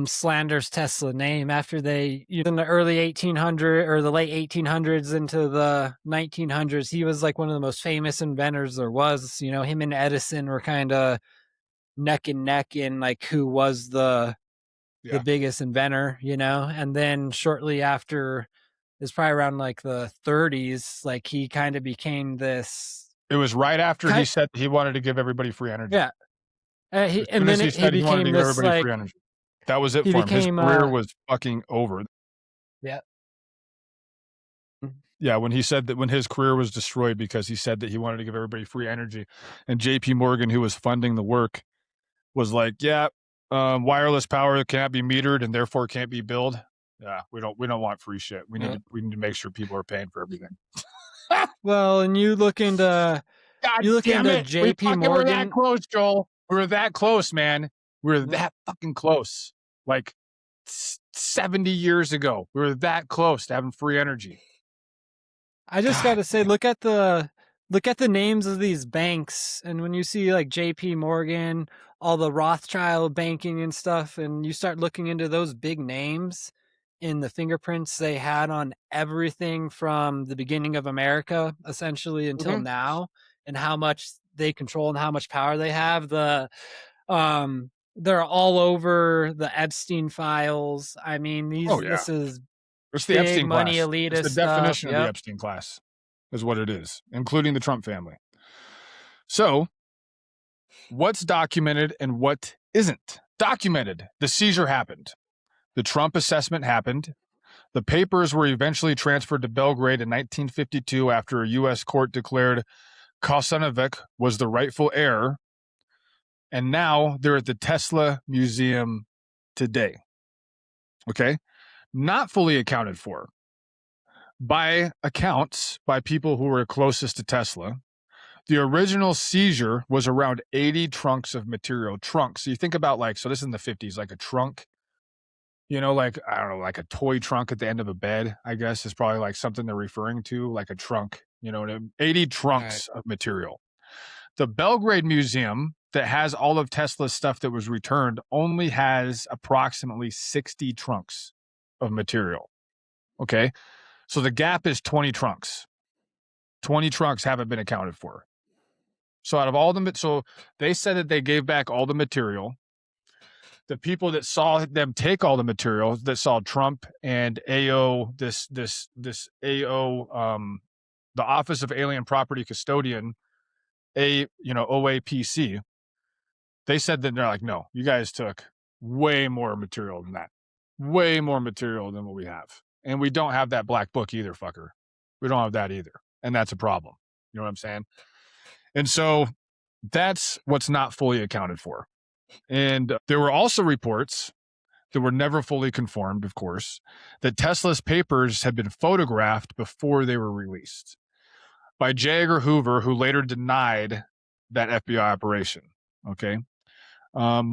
slanders Tesla name after they, in the early 1800s or the late 1800s into the 1900s, he was like one of the most famous inventors there was. Him and Edison were kind of neck and neck in like who was the biggest inventor, and then shortly after, it's probably around like the 30s, like he kind of became this. It was right after he said he wanted to give everybody free energy. Yeah. He wanted to give everybody free energy. That was it for him. His career was fucking over. Yeah. Yeah, when he said that, when his career was destroyed because he said that he wanted to give everybody free energy, and JP Morgan, who was funding the work, was like, yeah, wireless power cannot be metered and therefore can't be billed. Yeah, we don't want free shit. We need to make sure people are paying for everything. Well, and you look into JP Morgan. We're that close, Joel. We're that close, man. We're that fucking close. Like 70 years ago, we were that close to having free energy. I just got to say, look at the names of these banks, and when you see like JP Morgan, all the Rothschild banking and stuff, and you start looking into those big names in the fingerprints they had on everything from the beginning of America, essentially, until now, and how much they control and how much power they have. They're all over the Epstein files. I mean, this is it's the Epstein money class. Elitist it's the definition stuff. of the Epstein class is what it is, including the Trump family. So what's documented and what isn't documented? The seizure happened. The Trump assessment happened. The papers were eventually transferred to Belgrade in 1952 after a U.S. court declared Kosanovic was the rightful heir. And now they're at the Tesla Museum today. Okay? Not fully accounted for. By accounts, by people who were closest to Tesla, the original seizure was around 80 trunks of material. Trunks. So you think about this is in the 50s, like a trunk. Like, I don't know, like a toy trunk at the end of a bed, I guess, is probably like something they're referring to, like a trunk, 80 trunks of material. The Belgrade Museum that has all of Tesla's stuff that was returned only has approximately 60 trunks of material. Okay. So the gap is 20 trunks. 20 trunks haven't been accounted for. So out of all them, so they said that they gave back all the material. The people that saw them take all the material, that saw Trump and AO, this AO, the Office of Alien Property Custodian, OAPC, they said that they're like, no, you guys took way more material than that. Way more material than what we have. And we don't have that black book either, fucker. We don't have that either. And that's a problem. You know what I'm saying? And so that's what's not fully accounted for. And there were also reports that were never fully confirmed, of course, that Tesla's papers had been photographed before they were released by J. Edgar Hoover, who later denied that FBI operation. Okay. A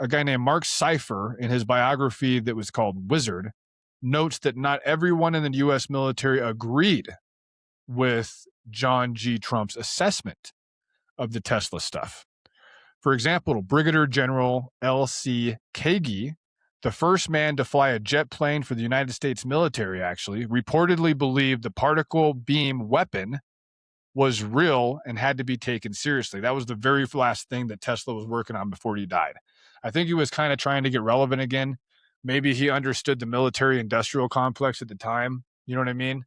guy named Mark Cypher, in his biography that was called Wizard, notes that not everyone in the U.S. military agreed with John G. Trump's assessment of the Tesla stuff. For example, Brigadier General L.C. Kagi, the first man to fly a jet plane for the United States military, actually, reportedly believed the particle beam weapon was real and had to be taken seriously. That was the very last thing that Tesla was working on before he died. I think he was kind of trying to get relevant again. Maybe he understood the military industrial complex at the time. You know what I mean?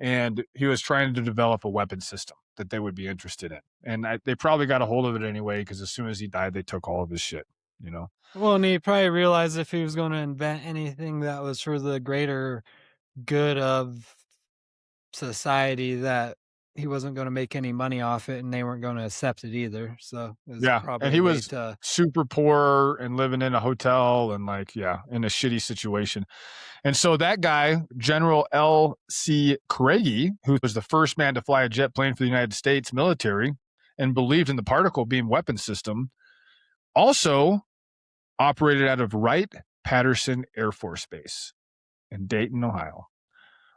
And he was trying to develop a weapon system that they would be interested in. And they probably got a hold of it anyway, because as soon as he died, they took all of his shit, you know? Well, and he probably realized if he was going to invent anything that was for the greater good of society, that he wasn't going to make any money off it, and they weren't going to accept it either. So it was Yeah. probably And a he way was to. super poor and living in a hotel and in a shitty situation. And so that guy, General L.C. Craigie, who was the first man to fly a jet plane for the United States military and believed in the particle beam weapon system, also operated out of Wright-Patterson Air Force Base in Dayton, Ohio.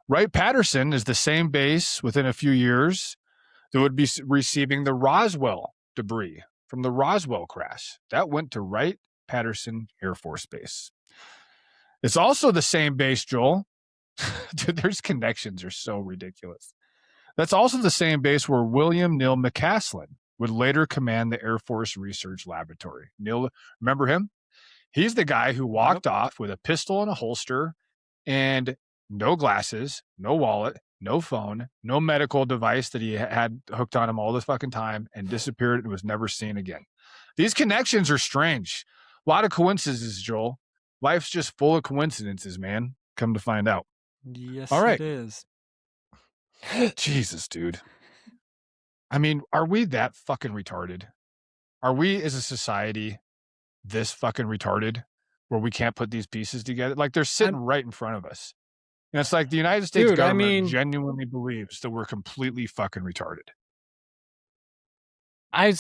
Wright-Patterson is the same base within a few years that would be receiving the Roswell debris from the Roswell crash. That went to Wright-Patterson Air Force Base. It's also the same base, Joel. Dude, there's connections are so ridiculous. That's also the same base where William Neal McCaslin would later command the Air Force Research Laboratory. Neil, remember him? He's the guy who walked off with a pistol in a holster and no glasses, no wallet, no phone, no medical device that he had hooked on him all this fucking time, and disappeared and was never seen again. These connections are strange. A lot of coincidences, Joel. Life's just full of coincidences, man. Come to find out. Yes, All right. it is. Jesus, dude. I mean, are we that fucking retarded? Are we as a society this fucking retarded where we can't put these pieces together? Like, they're sitting right in front of us. And it's like the United States government genuinely believes that we're completely fucking retarded. I'm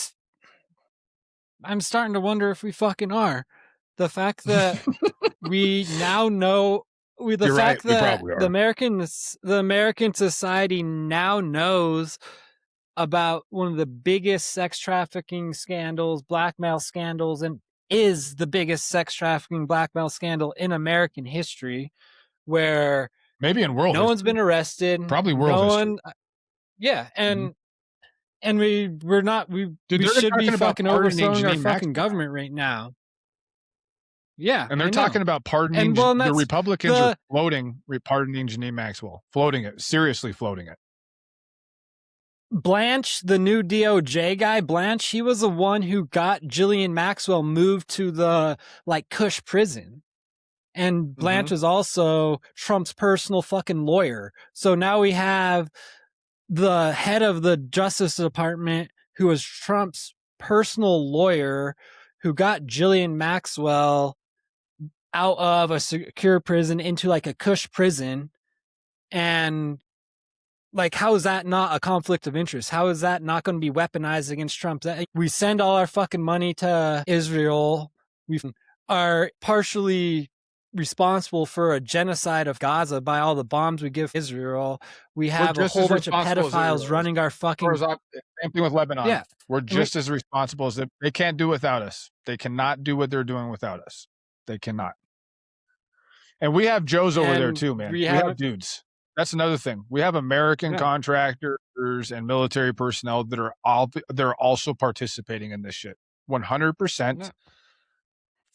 starting to wonder if we fucking are. The fact that we now know, the fact that the American society now knows about one of the biggest sex trafficking scandals, blackmail scandals, and is the biggest sex trafficking blackmail scandal in American history, where maybe in world no one's been arrested, probably world history. Yeah, and we Dude, should be fucking overthrowing our fucking Maxwell. government right now. Yeah, and they're talking about pardoning. The Republicans are pardoning Janine Maxwell, seriously floating it. Blanche, the new DOJ guy, Blanche, he was the one who got Ghislaine Maxwell moved to the Cush prison. And Blanche is also Trump's personal fucking lawyer. So now we have the head of the Justice Department, who was Trump's personal lawyer, who got Ghislaine Maxwell out of a secure prison into a Cush prison. And how is that not a conflict of interest? How is that not going to be weaponized against Trump? We send all our fucking money to Israel. We are partially responsible for a genocide of Gaza by all the bombs we give Israel. We have a whole bunch of pedophiles running our fucking... Same thing with Lebanon. Yeah. We're just as responsible as them. They can't do without us. They cannot do what they're doing without us. They cannot. And we have Joes over there too, man. We have dudes. That's another thing. We have American contractors and military personnel that are also participating in this shit. 100%.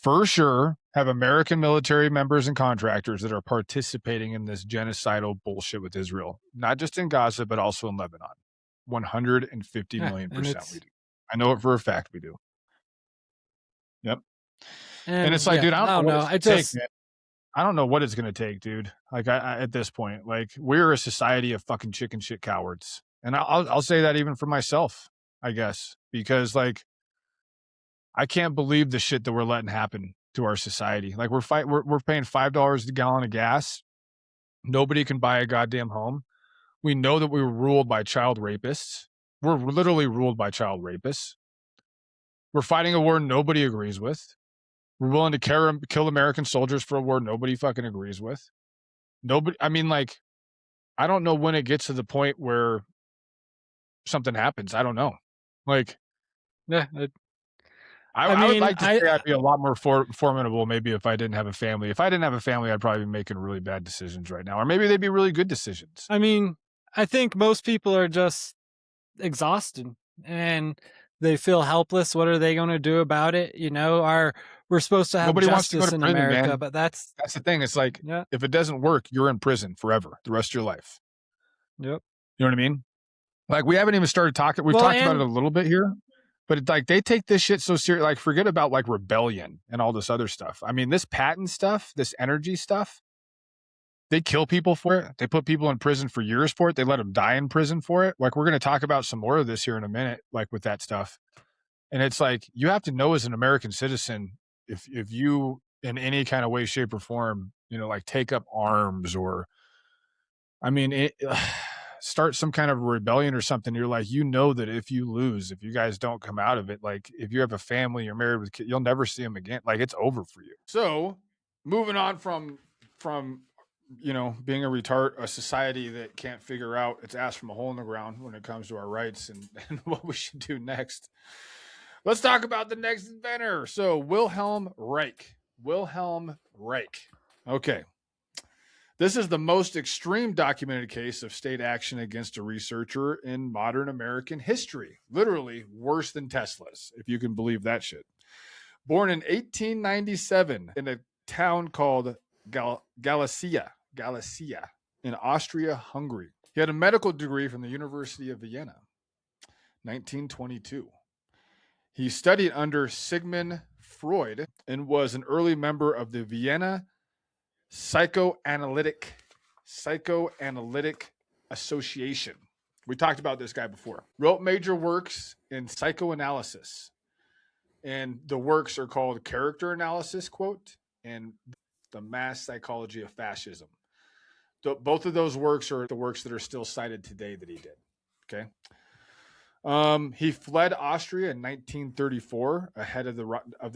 For sure, have American military members and contractors that are participating in this genocidal bullshit with Israel, not just in Gaza, but also in Lebanon. 150 million percent we do. I know it for a fact we do. Yep. And it's like, dude, I don't know what it's going to take, man. I don't know what it's going to take, dude. At this point, we're a society of fucking chicken shit cowards. And I'll say that even for myself, I guess, because I can't believe the shit that we're letting happen to our society. We're paying $5 a gallon of gas. Nobody can buy a goddamn home. We know that we were ruled by child rapists. We're literally ruled by child rapists. We're fighting a war nobody agrees with. We're willing to kill American soldiers for a war nobody fucking agrees with. Nobody. I mean, I don't know when it gets to the point where something happens. I don't know. Yeah. I would like to say I'd be a lot more formidable maybe if I didn't have a family. If I didn't have a family, I'd probably be making really bad decisions right now. Or maybe they'd be really good decisions. I mean, I think most people are just exhausted and they feel helpless. What are they going to do about it? We're supposed to have Nobody wants to go justice to in prison, America, man. but that's That's the thing. It's like, yeah, if it doesn't work, you're in prison forever, the rest of your life. yep. You know what I mean? Like, we haven't even started talking. We've Well, talked about it and a little bit here, but it's like they take this shit so serious. Like, forget about like rebellion and all this other stuff. I mean, this patent stuff, this energy stuff, they kill people for it. They put people in prison for years for it. They let them die in prison for it. Like, we're going to talk about some more of this here in a minute, like with that stuff. And it's like, you have to know as an American citizen, if you in any kind of way, shape, or form, like take up arms or, I mean, start some kind of rebellion or something. You're like, that if you lose, if you guys don't come out of it, like if you have a family, you're married with kids, you'll never see them again. Like, it's over for you. So moving on from being a society that can't figure out its ass from a hole in the ground when it comes to our rights and what we should do next. Let's talk about the next inventor. So Wilhelm Reich. Okay. This is the most extreme documented case of state action against a researcher in modern American history. Literally worse than Tesla's, if you can believe that shit. Born in 1897 in a town called Galicia in Austria-Hungary. He had a medical degree from the University of Vienna, 1922. He studied under Sigmund Freud and was an early member of the Vienna Psychoanalytic Association. We talked about this guy before. Wrote major works in psychoanalysis. And the works are called Character Analysis, quote, and The Mass Psychology of Fascism. Both of those works are the works that are still cited today that he did. Okay. He fled Austria in 1934 ahead of the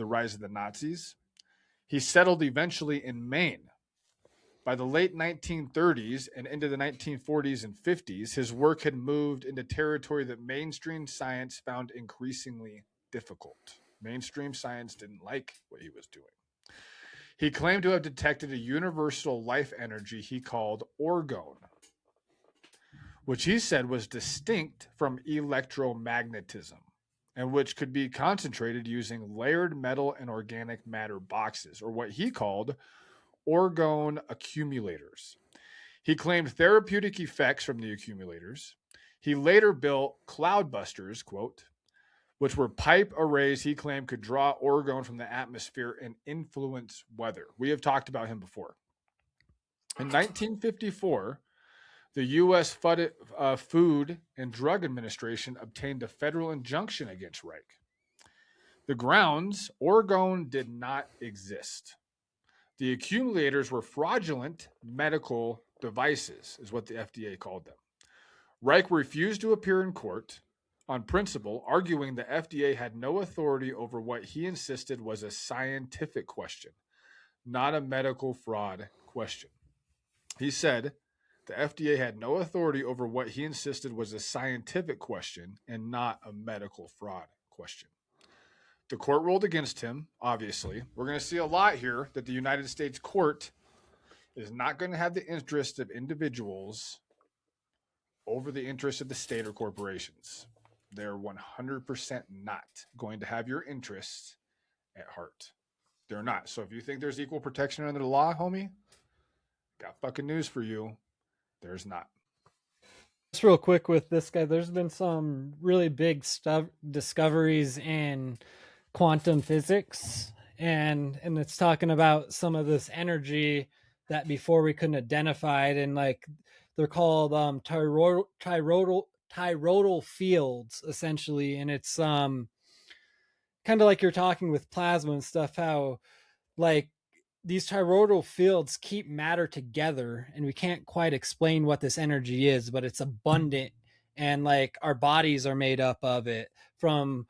rise of the Nazis. He settled eventually in Maine. By the late 1930s and into the 1940s and 50s, his work had moved into territory that mainstream science found increasingly difficult. Mainstream science didn't like what he was doing. He claimed to have detected a universal life energy he called orgone, which he said was distinct from electromagnetism and which could be concentrated using layered metal and organic matter boxes, or what he called orgone accumulators. He claimed therapeutic effects from the accumulators. He later built cloudbusters, quote, which were pipe arrays he claimed could draw orgone from the atmosphere and influence weather. We have talked about him before. In 1954, the U.S. Food and Drug Administration obtained a federal injunction against Reich. The grounds, orgone did not exist. The accumulators were fraudulent medical devices, is what the FDA called them. Reich refused to appear in court on principle, arguing the FDA had no authority over what he insisted was a scientific question, not a medical fraud question. He said the FDA had no authority over what he insisted was a scientific question and not a medical fraud question. The court ruled against him, obviously. We're going to see a lot here that the United States court is not going to have the interest of individuals over the interest of the state or corporations. They're 100% not going to have your interests at heart. They're not. So if you think there's equal protection under the law, homie, got fucking news for you. There's not. Just real quick with this guy, there's been some really big discoveries in quantum physics, and it's talking about some of this energy that before we couldn't identify it, and like they're called toroidal fields essentially, and it's kind of like you're talking with plasma and stuff, how like these toroidal fields keep matter together, and we can't quite explain what this energy is, but it's abundant, and like our bodies are made up of it, from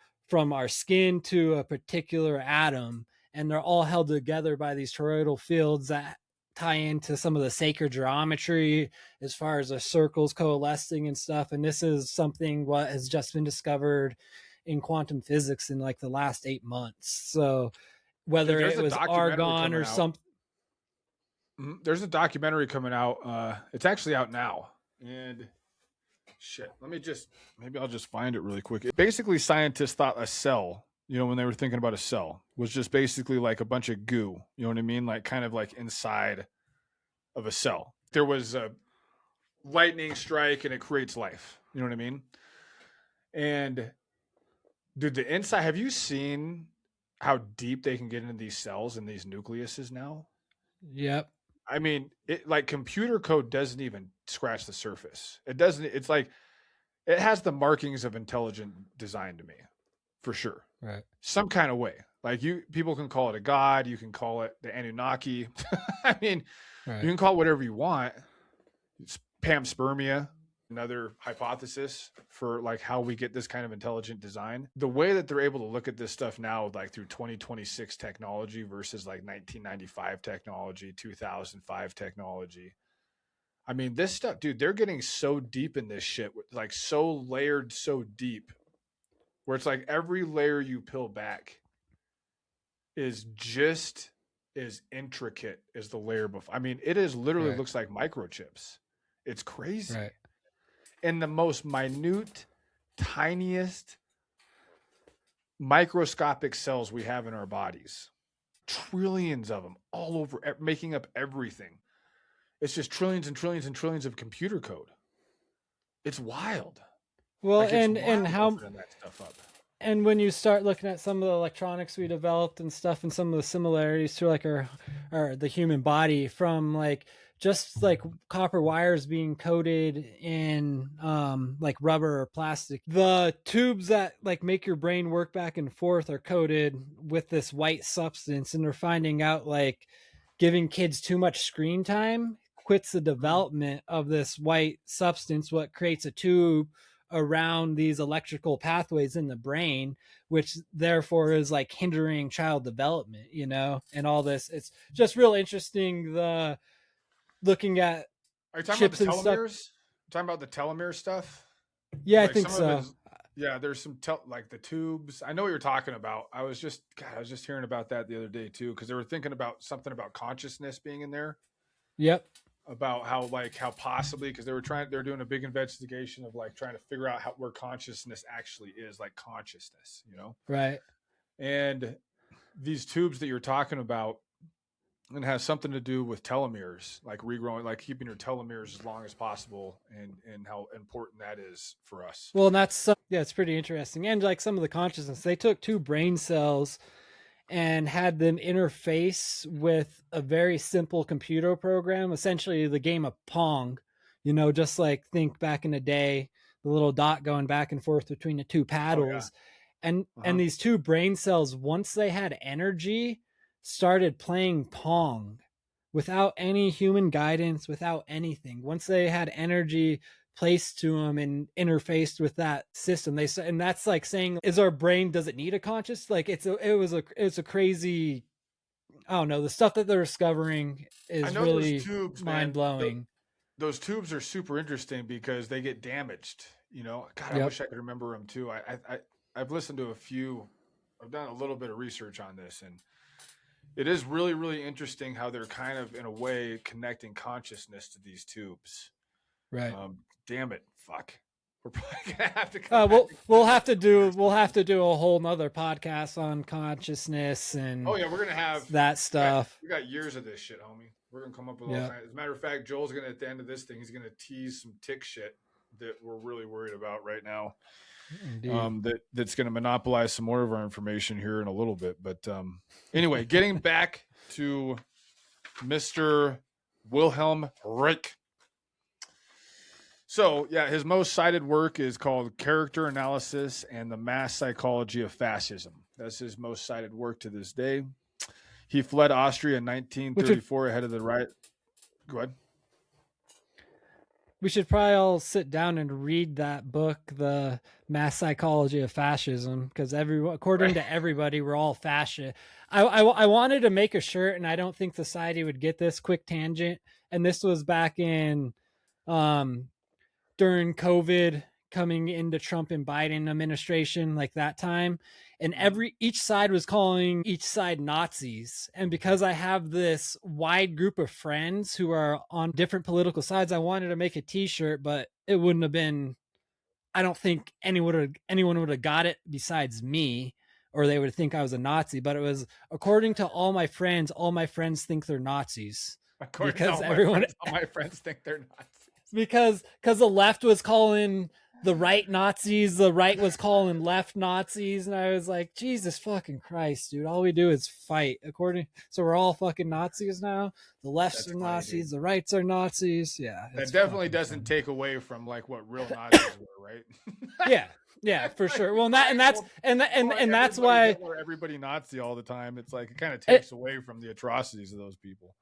our skin to a particular atom, and they're all held together by these toroidal fields that tie into some of the sacred geometry as far as the circles coalescing and stuff. And this is something what has just been discovered in quantum physics in like the last 8 months. So whether it was argon or something. There's a documentary coming out. It's actually out now. And Shit. Maybe I'll just find it really quick. Basically, scientists thought a cell, when they were thinking about a cell, was just basically like a bunch of goo. You know what I mean? Like kind of like inside of a cell. There was a lightning strike and it creates life. You know what I mean? And dude, the inside, have you seen how deep they can get into these cells and these nucleuses now? Yep. I mean, it like computer code doesn't even scratch the surface. It doesn't, it's like it has the markings of intelligent design to me, for sure. Right. Some kind of way. Like people can call it a god, you can call it the Anunnaki. I mean, Right. you can call it whatever you want. It's panspermia, another hypothesis for like how we get this kind of intelligent design. The way that they're able to look at this stuff now, like through 2026 technology versus like 1995 technology, 2005 technology. I mean, this stuff, dude, they're getting so deep in this shit, like so layered, so deep, where it's like every layer you peel back is just as intricate as the layer before. I mean, it is literally looks like microchips. It's crazy. Right. And the most minute, tiniest, microscopic cells we have in our bodies, trillions of them all over, making up everything. It's just trillions and trillions and trillions of computer code. It's wild. Well, like and how that stuff up. And when you start looking at some of the electronics we developed and stuff, and some of the similarities to like our the human body, from like just like copper wires being coated in like rubber or plastic, the tubes that like make your brain work back and forth are coated with this white substance, and they're finding out like giving kids too much screen time quits the development of this white substance, what creates a tube around these electrical pathways in the brain, which therefore is like hindering child development, and all this. It's just real interesting, the looking at Are you talking about chips the and stuff. telomeres? Talking about the telomere stuff? Yeah, I Like think some of it so. is, yeah, there's some like the tubes. I know what you're talking about. I was just hearing about that the other day too, because they were thinking about something about consciousness being in there. Yep. About how possibly, because they're doing a big investigation of like trying to figure out where consciousness actually is, like consciousness, Right. And these tubes that you're talking about, and has something to do with telomeres, like regrowing, like keeping your telomeres as long as possible, and how important that is for us. Well, and that's yeah, it's pretty interesting. And like some of the consciousness, they took two brain cells and had them interface with a very simple computer program, essentially the game of Pong, just like think back in the day, the little dot going back and forth between the two paddles. And these two brain cells, once they had energy, started playing Pong without any human guidance, without anything. Once they had energy placed to them and interfaced with that system, and that's like saying, is our brain, does it need a conscious? Like it's a crazy, I don't know, the stuff that they're discovering is really mind blowing. Those tubes are super interesting because they get damaged. God, I wish I could remember them too. I've listened to a few. I've done a little bit of research on this, and it is really, really interesting how they're kind of, in a way, connecting consciousness to these tubes. Right. Damn it. Fuck. We're probably gonna have to we'll have to do a whole nother podcast on consciousness and we're gonna have that stuff. We got years of this shit, homie. We're gonna come up with all kinds. As a matter of fact, Joel's gonna, at the end of this thing, he's gonna tease some tick shit that we're really worried about right now. That's going to monopolize some more of our information here in a little bit. But anyway, getting back to Mr. Wilhelm Reich. So, yeah, his most cited work is called Character Analysis and the Mass Psychology of Fascism. That's his most cited work to this day. He fled Austria in 1934 ahead of the riot. Go ahead. We should probably all sit down and read that book, The Mass Psychology of Fascism, because according to everybody, we're all fascist. I wanted to make a shirt, and I don't think society would get this. Quick tangent, and this was back in during COVID, coming into Trump and Biden administration, like that time. and each side was calling each side Nazis. And because I have this wide group of friends who are on different political sides, I wanted to make a t-shirt, but it wouldn't have been, I don't think anyone would have got it besides me, or they would think I was a Nazi. But it was, according to all my friends think they're Nazis. According because to all my friends think they're Nazis. Because the left was calling the right Nazis, the right was calling left Nazis, and I was like, Jesus fucking Christ, dude! All we do is fight. So we're all fucking Nazis now. The lefts are Nazis, the rights are Nazis. Yeah, that definitely doesn't take away from like what real Nazis were, right? Yeah, for sure. Well, that's why everybody Nazi all the time. It's like it kind of takes away from the atrocities of those people.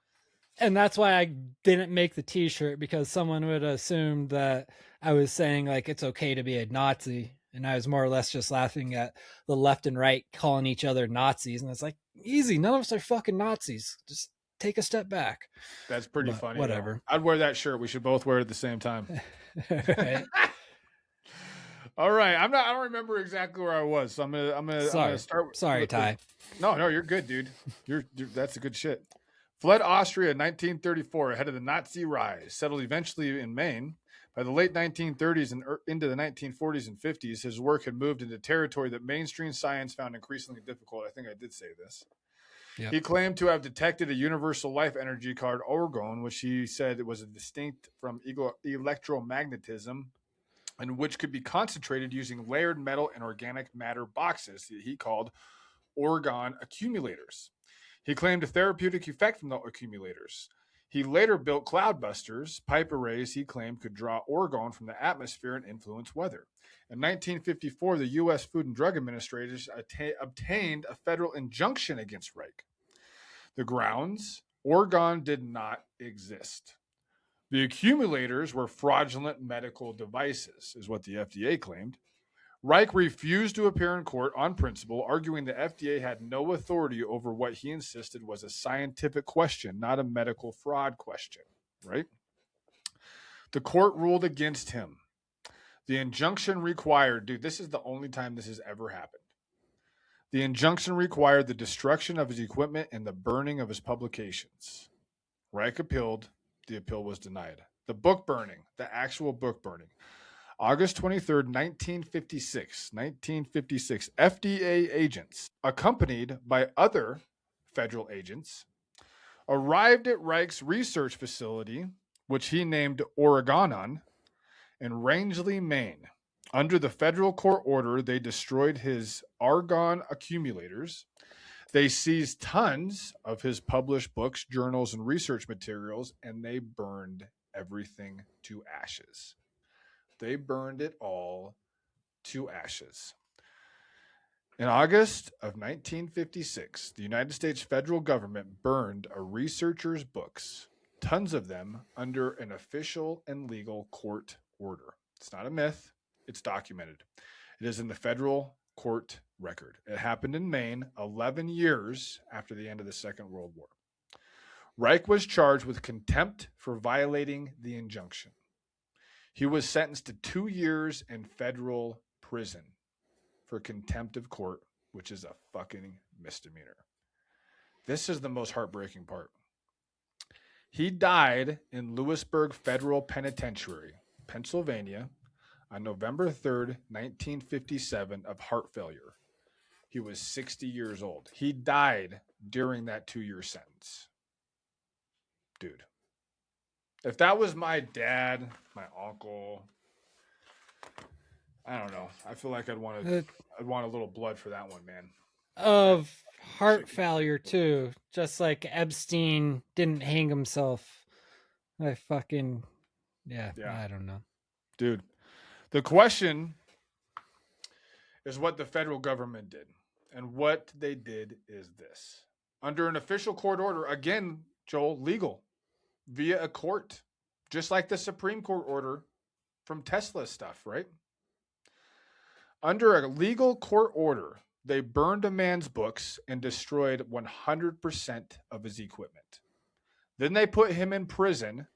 And that's why I didn't make the t-shirt, because someone would assume that I was saying like it's okay to be a Nazi, and I was more or less just laughing at the left and right calling each other Nazis. And it's like, easy, none of us are fucking Nazis. Just take a step back. That's pretty funny. Whatever. I'd wear that shirt. We should both wear it at the same time. Right. All right. I don't remember exactly where I was, so I'm gonna start. Sorry, Ty. No, you're good, dude. You're that's a good shit. Fled Austria in 1934 ahead of the Nazi rise, settled eventually in Maine. By the late 1930s and into the 1940s and 50s, his work had moved into territory that mainstream science found increasingly difficult. I think I did say this. Yep. He claimed to have detected a universal life energy called orgone, which he said was distinct from electromagnetism, and which could be concentrated using layered metal and organic matter boxes that he called orgone accumulators. He claimed a therapeutic effect from the accumulators. He later built cloudbusters, pipe arrays he claimed could draw orgone from the atmosphere and influence weather. In 1954, the U.S. Food and Drug Administration obtained a federal injunction against Reich. The grounds, orgone did not exist. The accumulators were fraudulent medical devices, is what the FDA claimed. Reich refused to appear in court on principle, arguing the FDA had no authority over what he insisted was a scientific question, not a medical fraud question, right? The court ruled against him. The injunction required, dude, this is the only time this has ever happened. The injunction required the destruction of his equipment and the burning of his publications. Reich appealed. The appeal was denied. The book burning, the actual book burning. August 23rd, 1956, FDA agents, accompanied by other federal agents, arrived at Reich's research facility, which he named Oregonon, in Rangeley, Maine. Under the federal court order, they destroyed his argon accumulators. They seized tons of his published books, journals, and research materials, and they burned everything to ashes. They burned it all to ashes. In August of 1956, the United States federal government burned a researcher's books, tons of them, under an official and legal court order. It's not a myth. It's documented. It is in the federal court record. It happened in Maine 11 years after the end of the Second World War. Reich was charged with contempt for violating the injunction. He was sentenced to 2 years in federal prison for contempt of court, which is a fucking misdemeanor. This is the most heartbreaking part. He died in Lewisburg Federal Penitentiary, Pennsylvania, on November 3rd, 1957, of heart failure. He was 60 years old. He died during that 2-year sentence. Dude. If that was my dad, my uncle, I don't know. I feel like I'd want a little blood for that one, man. Of heart failure too, just like Epstein didn't hang himself. I fucking I don't know, dude. The question is what the federal government did, and what they did is this: under an official court order, again, Joel, legal, via a court, just like the Supreme Court order from Tesla stuff, right? Under a legal court order, they burned a man's books and destroyed 100% of his equipment. Then they put him in prison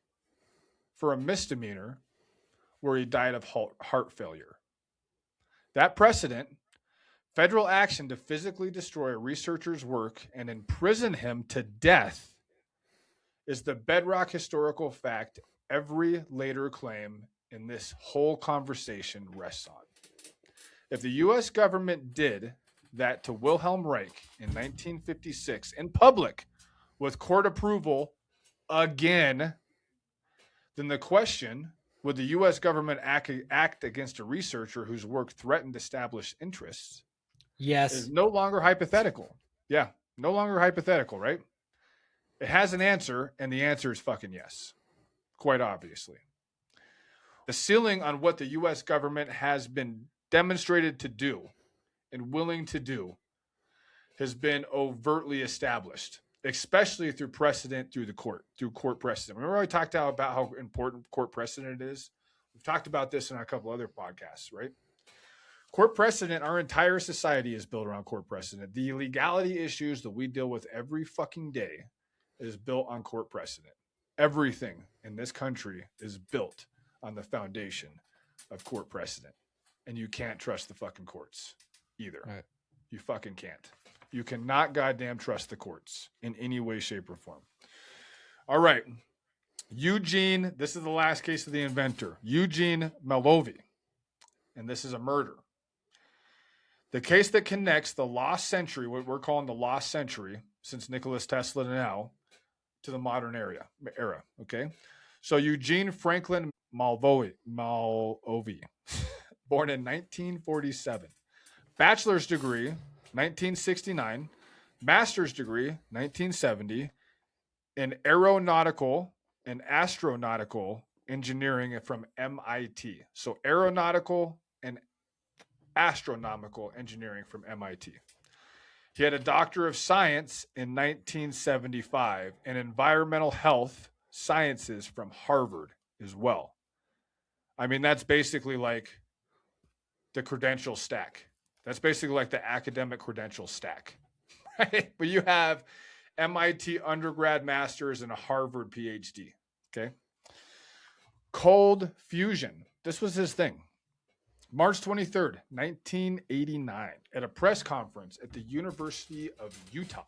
for a misdemeanor where he died of heart failure. That precedent Federal action to physically destroy a researcher's work and imprison him to death is the bedrock historical fact every later claim in this whole conversation rests on. If the US government did that to Wilhelm Reich in 1956 in public with court approval again, then the question, would the US government act against a researcher whose work threatened established interests, Yes. is no longer hypothetical. Yeah, no longer hypothetical, right? It has an answer, and the answer is fucking yes, quite obviously. The ceiling on what the US government has been demonstrated to do and willing to do has been overtly established, especially through precedent through court precedent. Remember I talked about how important court precedent is? We've talked about this in a couple other podcasts, right? Court precedent, our entire society is built around court precedent. The legality issues that we deal with every fucking day is built on court precedent. Everything in this country is built on the foundation of court precedent. And you can't trust the fucking courts either. Right. You fucking can't. You cannot goddamn trust the courts in any way, shape, or form. All right. Eugene, this is the last case of the inventor. Eugene Mallovy. And this is a murder. The case that connects the lost century, what we're calling the lost century, since Nikola Tesla to now, to the modern era. Okay? So Eugene Franklin Mallovy, born in 1947. Bachelor's degree, 1969. Master's degree, 1970. In aeronautical and astronautical engineering from MIT. So aeronautical and astronomical engineering from MIT. He had a Doctor of Science in 1975 and environmental health sciences from Harvard as well. I mean, that's basically like the credential stack. That's basically like the academic credential stack, right? But you have MIT undergrad masters and a Harvard PhD, okay? Cold fusion. This was his thing. March 23rd, 1989, at a press conference at the University of Utah,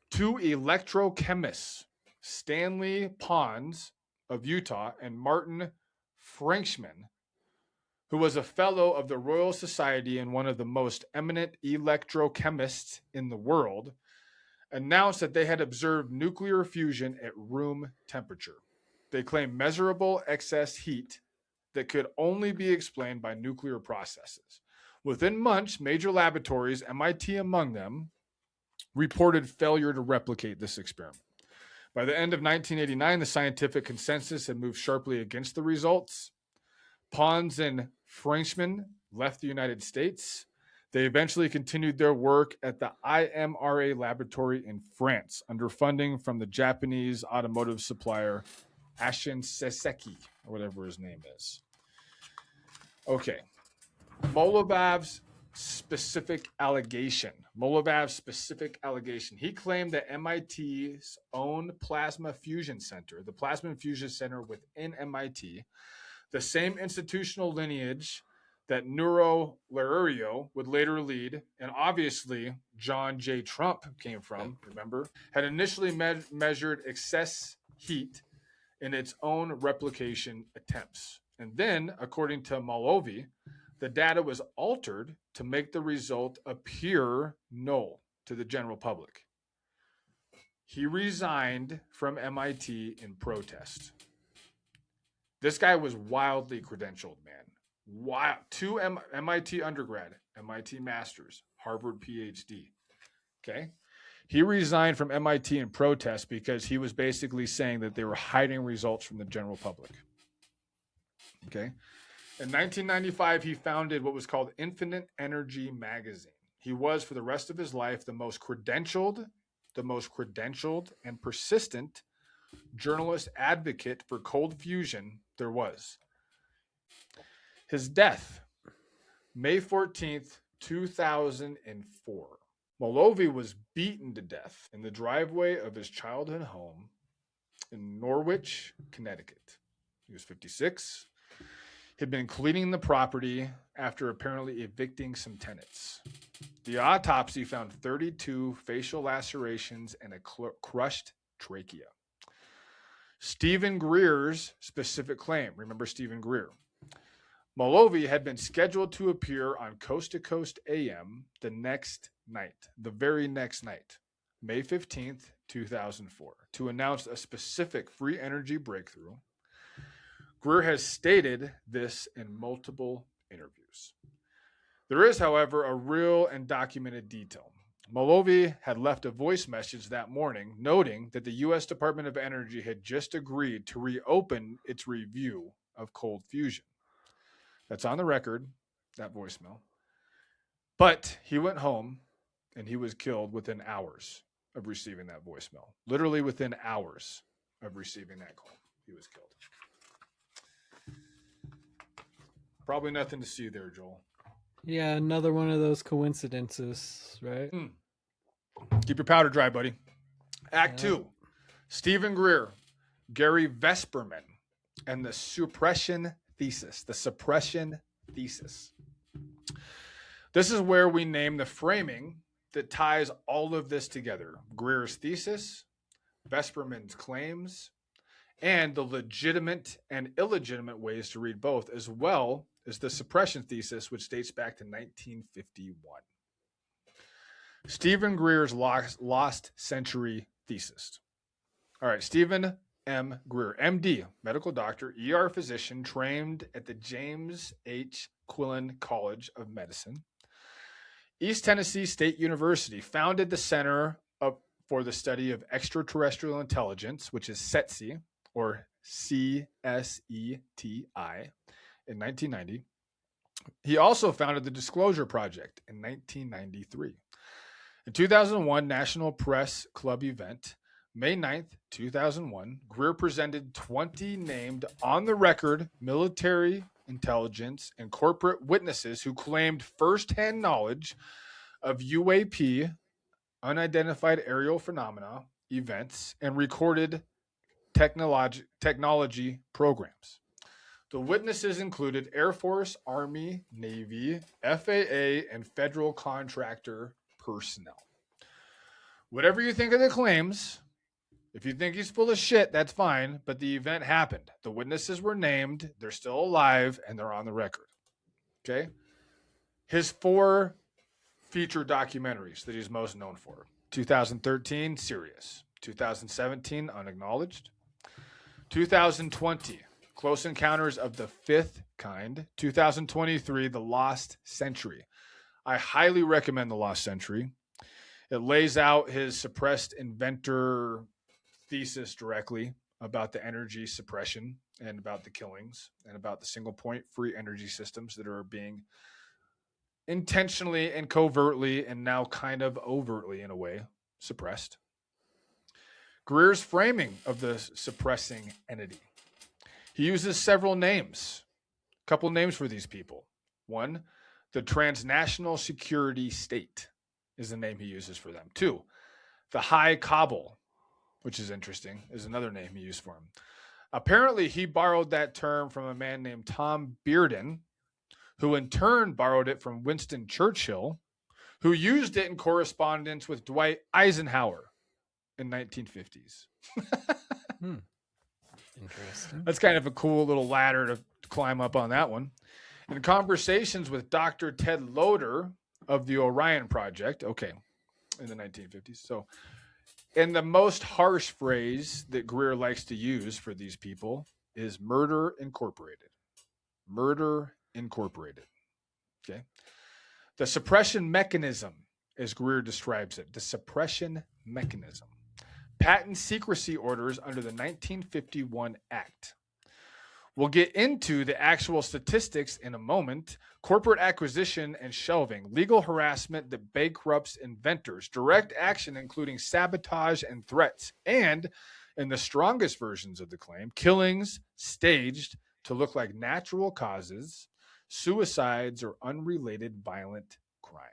two electrochemists, Stanley Pons of Utah and Martin Franchman, who was a fellow of the Royal Society and one of the most eminent electrochemists in the world, announced that they had observed nuclear fusion at room temperature. They claimed measurable excess heat that could only be explained by nuclear processes. Within months, major laboratories, MIT among them, reported failure to replicate this experiment. By the end of 1989, the scientific consensus had moved sharply against the results. Pons and Frenchman left the United States. They eventually continued their work at the IMRA laboratory in France under funding from the Japanese automotive supplier Ashin Seseki, or whatever his name is. Okay. Molovav's specific allegation. He claimed that MIT's own plasma fusion center, the plasma fusion center within MIT, the same institutional lineage that Nuro Lario would later lead, and obviously John J. Trump came from, remember, had initially measured excess heat in its own replication attempts. And then, according to Mallovy, the data was altered to make the result appear null to the general public. He resigned from MIT in protest. This guy was wildly credentialed, man. Two MIT undergrad, MIT masters, Harvard PhD. Okay? He resigned from MIT in protest because he was basically saying that they were hiding results from the general public. Okay. In 1995, he founded what was called Infinite Energy magazine. He was, for the rest of his life, the most credentialed and persistent journalist advocate for cold fusion there was. His death, May 14th, 2004. Mallovy was beaten to death in the driveway of his childhood home in Norwich, Connecticut. He was 56. He'd been cleaning the property after apparently evicting some tenants. The autopsy found 32 facial lacerations and a crushed trachea. Stephen Greer's specific claim. Remember Stephen Greer. Mallovy had been scheduled to appear on Coast to Coast AM the next night, the very next night, May 15th, 2004, to announce a specific free energy breakthrough. Greer has stated this in multiple interviews. There is, however, a real and documented detail. Mallovy had left a voice message that morning noting that the U.S. Department of Energy had just agreed to reopen its review of cold fusion. That's on the record, that voicemail. But he went home and he was killed within hours of receiving that voicemail. Literally within hours of receiving that call, he was killed. Probably nothing to see there, Joel. Yeah, another one of those coincidences, right? Keep your powder dry, buddy. Act 2. Stephen Greer, Gary Vesperman, and the suppression thesis. The suppression thesis. This is where we name the framing that ties all of this together. Greer's thesis, Vesperman's claims, and the legitimate and illegitimate ways to read both, as well as the suppression thesis, which dates back to 1951. Stephen Greer's lost century thesis. All right, Stephen M. Greer, MD, medical doctor, ER physician, trained at the James H. Quillen College of Medicine, East Tennessee State University, founded the Center for the Study of Extraterrestrial Intelligence, which is CETSI, or CSETI, in 1990. He also founded the Disclosure Project in 1993. In 2001 National Press Club event, May 9th, 2001, Greer presented 20 named on-the-record military intelligence and corporate witnesses who claimed firsthand knowledge of UAP, unidentified aerial phenomena, events, and recorded technology programs. The witnesses included Air Force, Army, Navy, FAA, and federal contractor personnel. Whatever you think of the claims, if you think he's full of shit, that's fine, but the event happened. The witnesses were named, they're still alive, and they're on the record. Okay? His 4 feature documentaries that he's most known for. 2013, Sirius. 2017, Unacknowledged. 2020, Close Encounters of the Fifth Kind. 2023, The Lost Century. I highly recommend The Lost Century. It lays out his suppressed inventor thesis directly about the energy suppression and about the killings and about the single point free energy systems that are being intentionally and covertly and now kind of overtly in a way suppressed. Greer's framing of the suppressing entity. He uses several names, a couple names for these people. 1, the transnational security state is the name he uses for them. 2, the High Cabal, which is interesting, is another name he used for him. Apparently, he borrowed that term from a man named Tom Bearden, who in turn borrowed it from Winston Churchill, who used it in correspondence with Dwight Eisenhower in 1950s. Interesting. That's kind of a cool little ladder to climb up on that one. In conversations with Dr. Ted Loder of the Orion Project, in the 1950s. So, and the most harsh phrase that Greer likes to use for these people is murder incorporated. Murder incorporated. Okay. The suppression mechanism, as Greer describes it, the suppression mechanism. Patent secrecy orders under the 1951 Act. We'll get into the actual statistics in a moment. Corporate acquisition and shelving, legal harassment that bankrupts inventors, direct action including sabotage and threats, and, in the strongest versions of the claim, killings staged to look like natural causes, suicides, or unrelated violent crime.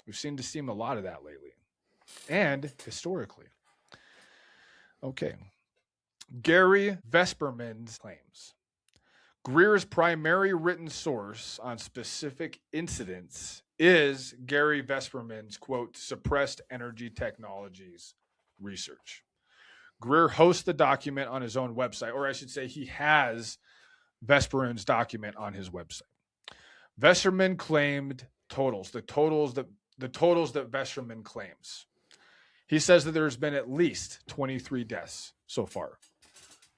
We've seemed to see a lot of that lately, and historically. Okay. Gary Vesperman's claims. Greer's primary written source on specific incidents is Gary Vesperman's, quote, suppressed energy technologies research. Greer hosts the document on his own website, or I should say he has Vesperman's document on his website. Vesperman claimed totals, the totals that Vesperman claims. He says that there's been at least 23 deaths so far,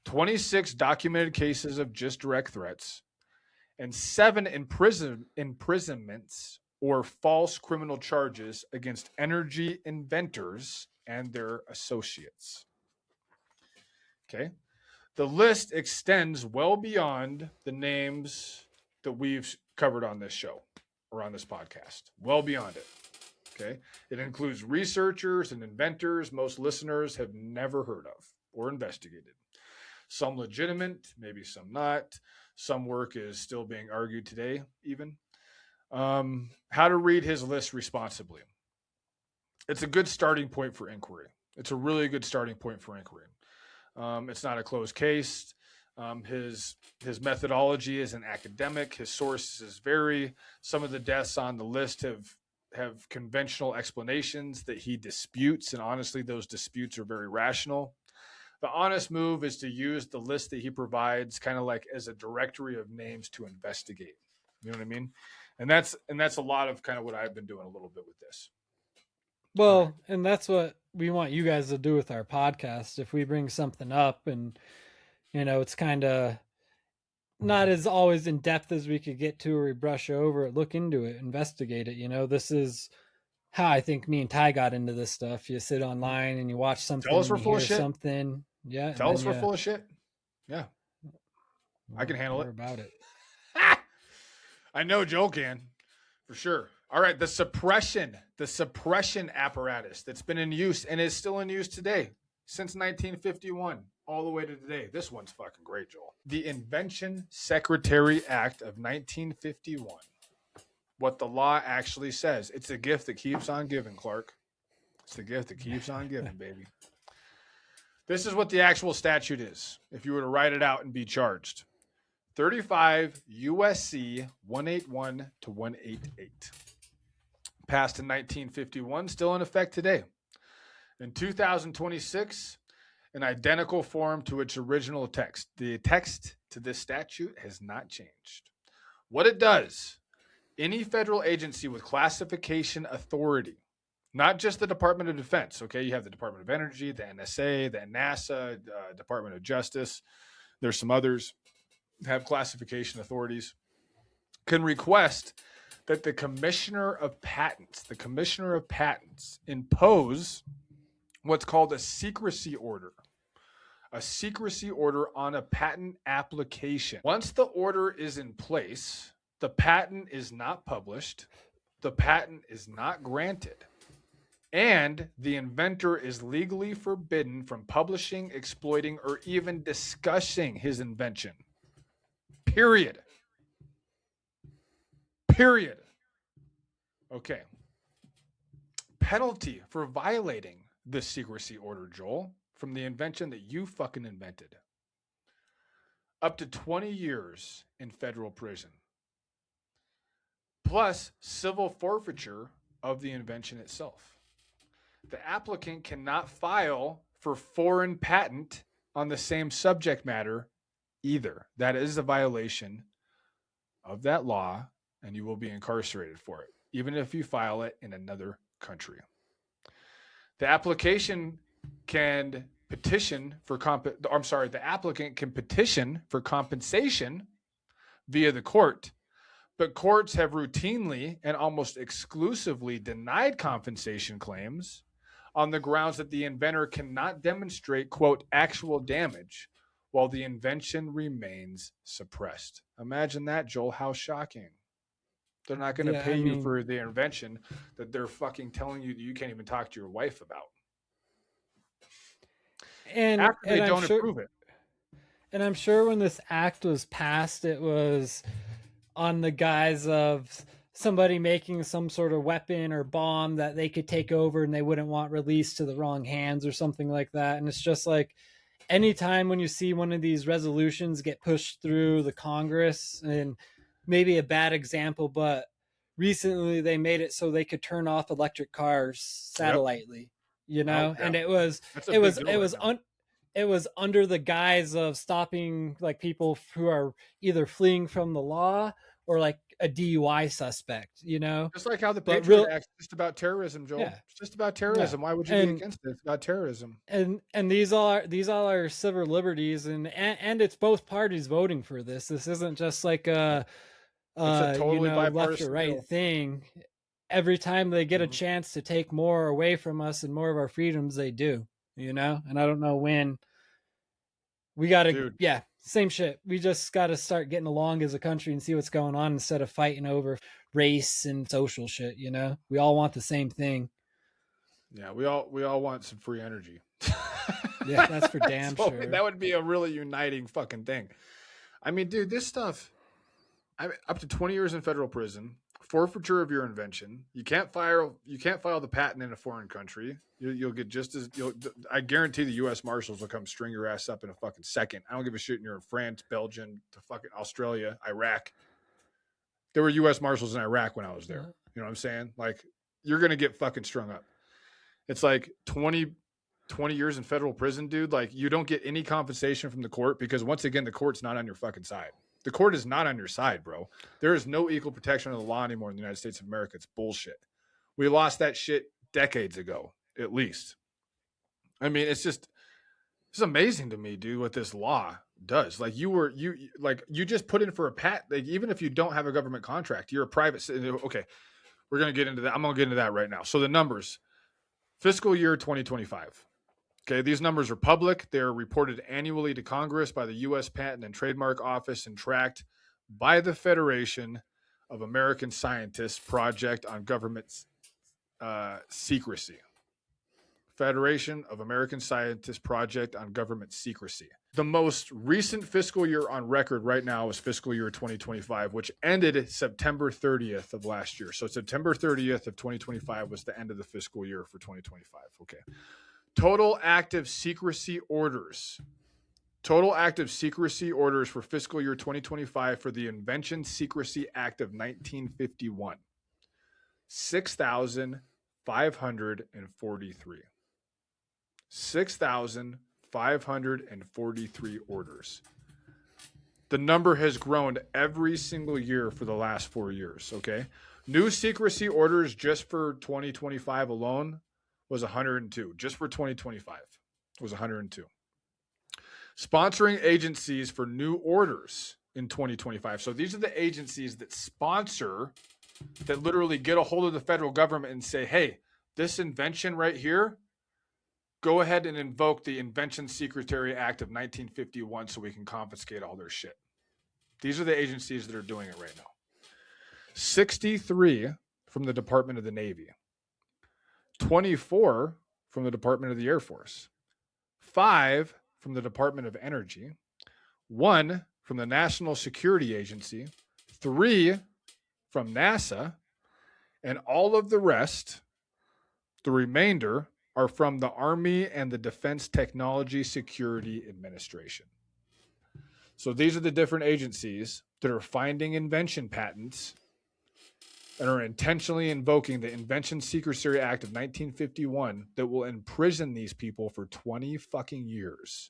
26 documented cases of just direct threats, and 7 imprisonments or false criminal charges against energy inventors and their associates. Okay. The list extends well beyond the names that we've covered on this show or on this podcast, well beyond it. Okay. It includes researchers and inventors most listeners have never heard of or investigated. Some legitimate, maybe some not. Some work is still being argued today, even. How to read his list responsibly. It's a good starting point for inquiry. It's a really good starting point for inquiry. It's not a closed case. His methodology is an academic. His sources vary. Some of the deaths on the list have conventional explanations that he disputes, and honestly, those disputes are very rational. The honest move is to use the list that he provides kind of like as a directory of names to investigate. You know what I mean? And that's a lot of kind of what I've been doing a little bit with this. Well, right. And that's what we want you guys to do with our podcast. If we bring something up and, it's kind of not as always in depth as we could get to, or we brush over it, look into it, investigate it. This is how I think me and Ty got into this stuff. You sit online and you watch something. Tell us we're full of shit. Something. Yeah. Tell us we're full of shit. Yeah. I can handle it. About it. I know Joel can, for sure. All right. The suppression apparatus that's been in use and is still in use today since 1951 all the way to today. This one's fucking great, Joel. The Invention Secrecy Act of 1951. What the law actually says. It's a gift that keeps on giving, Clark. It's the gift that keeps on giving, baby. This is what the actual statute is, if you were to write it out and be charged. 35 USC 181 to 188. Passed in 1951, still in effect today. In 2026, an identical form to its original text. The text to this statute has not changed. What it does, any federal agency with classification authority, not just the Department of Defense, okay? You have the Department of Energy, the NSA, the NASA, Department of Justice. There's some others that have classification authorities, can request that the Commissioner of Patents impose what's called a secrecy order. A secrecy order on a patent application. Once the order is in place, the patent is not published, the patent is not granted, and the inventor is legally forbidden from publishing, exploiting, or even discussing his invention. Period. Okay. Penalty for violating this secrecy order, Joel, from the invention that you fucking invented. Up to 20 years in federal prison. Plus civil forfeiture of the invention itself. The applicant cannot file for foreign patent on the same subject matter either. That is a violation of that law, and you will be incarcerated for it, even if you file it in another country. The application can petition for the applicant can petition for compensation via the court, but courts have routinely and almost exclusively denied compensation claims on the grounds that the inventor cannot demonstrate, quote, actual damage while the invention remains suppressed. Imagine that, Joel. How shocking. They're not going to pay you for the invention that they're fucking telling you that you can't even talk to your wife about. And after they don't approve it. And I'm sure when this act was passed, it was on the guise of somebody making some sort of weapon or bomb that they could take over and they wouldn't want released to the wrong hands or something like that. And it's just like, anytime when you see one of these resolutions get pushed through the Congress, and maybe a bad example, but recently they made it so they could turn off electric cars satellitely, and That's a big deal right now. it was under the guise of stopping like people who are either fleeing from the law or like a DUI suspect, Just like how the but Patriot Act is just about terrorism, Joel. yeah, It's just about yeah. terrorism. Why would you be against it? It's about terrorism. And these all are civil liberties, and it's both parties voting for this. This isn't just like a It's a totally left or bipartisan right bill. thing. Every time they get a chance to take more away from us and more of our freedoms, they do, and I don't know when. We gotta, same shit. We just gotta start getting along as a country and see what's going on instead of fighting over race and social shit. We all want the same thing. Yeah, we all want some free energy. Yeah, that's for damn sure. That would be a really uniting fucking thing. I mean, dude, this stuff. Up to 20 years in federal prison, forfeiture of your invention. You can't file the patent in a foreign country. You'll get just as I guarantee the U.S. Marshals will come string your ass up in a fucking second. I don't give a shit. You're in France, Belgium, to fucking Australia, Iraq. There were U.S. Marshals in Iraq when I was there. You know what I'm saying? Like, you're gonna get fucking strung up. It's like 20 years in federal prison, dude. Like, you don't get any compensation from the court because, once again, the court's not on your fucking side. The court is not on your side, bro. There is no equal protection of the law anymore in the United States of America. It's bullshit. We lost that shit decades ago, at least. I mean, it's amazing to me, dude, what this law does. Like, you just put in for a patent. Like, even if you don't have a government contract, you're a private citizen. Okay, we're gonna get into that. I'm gonna get into that right now. So the numbers, fiscal year 2025. Okay, these numbers are public. They're reported annually to Congress by the U.S. Patent and Trademark Office and tracked by the Federation of American Scientists Project on Government Secrecy. Federation of American Scientists Project on Government Secrecy. The most recent fiscal year on record right now is fiscal year 2025, which ended September 30th of last year. So September 30th of 2025 was the end of the fiscal year for 2025. Okay. Total active secrecy orders for fiscal year 2025 for the Invention Secrecy Act of 1951. 6,543. 6,543 orders. The number has grown every single year for the last 4 years, okay? New secrecy orders just for 2025 alone was 102. Just for 2025 was 102. Sponsoring agencies for new orders in 2025. So these are the agencies that sponsor, that literally get a hold of the federal government and say, hey, this invention right here, go ahead and invoke the Invention Secrecy Act of 1951 so we can confiscate all their shit. These are the agencies that are doing it right now. 63 from the Department of the Navy. 24 from the Department of the Air Force, 5 from the Department of Energy, 1 from the National Security Agency, 3 from NASA, and all of the rest, the remainder, are from the Army and the Defense Technology Security Administration. So these are the different agencies that are finding invention patents and are intentionally invoking the Invention Secrecy Act of 1951 that will imprison these people for 20 fucking years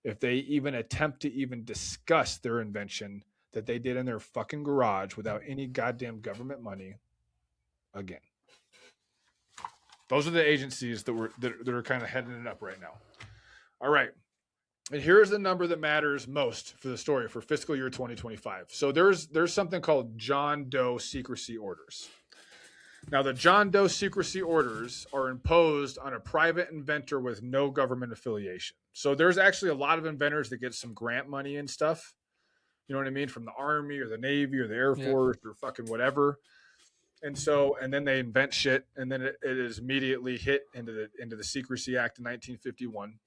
if they even attempt to even discuss their invention that they did in their fucking garage without any goddamn government money again. Those are the agencies that are kind of heading it up right now. All right. And here's the number that matters most for the story for fiscal year 2025. So there's something called John Doe secrecy orders. Now, the John Doe secrecy orders are imposed on a private inventor with no government affiliation. So there's actually a lot of inventors that get some grant money and stuff. You know what I mean? From the Army or the Navy or the Air Force or fucking whatever. And then they invent shit, and then it is immediately hit into the Secrecy Act of 1951.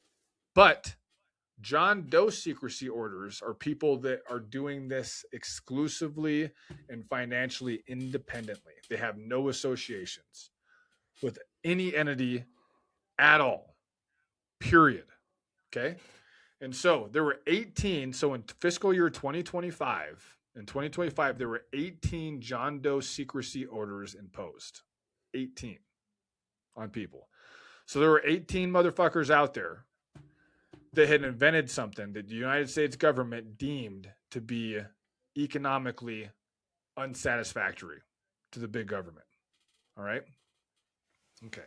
But John Doe secrecy orders are people that are doing this exclusively and financially independently. They have no associations with any entity at all, period. Okay? And so there were 18. So in fiscal year 2025, there were 18 John Doe secrecy orders imposed. 18 on people. So there were 18 motherfuckers out there that had invented something that the United States government deemed to be economically unsatisfactory to the big government. All right? Okay.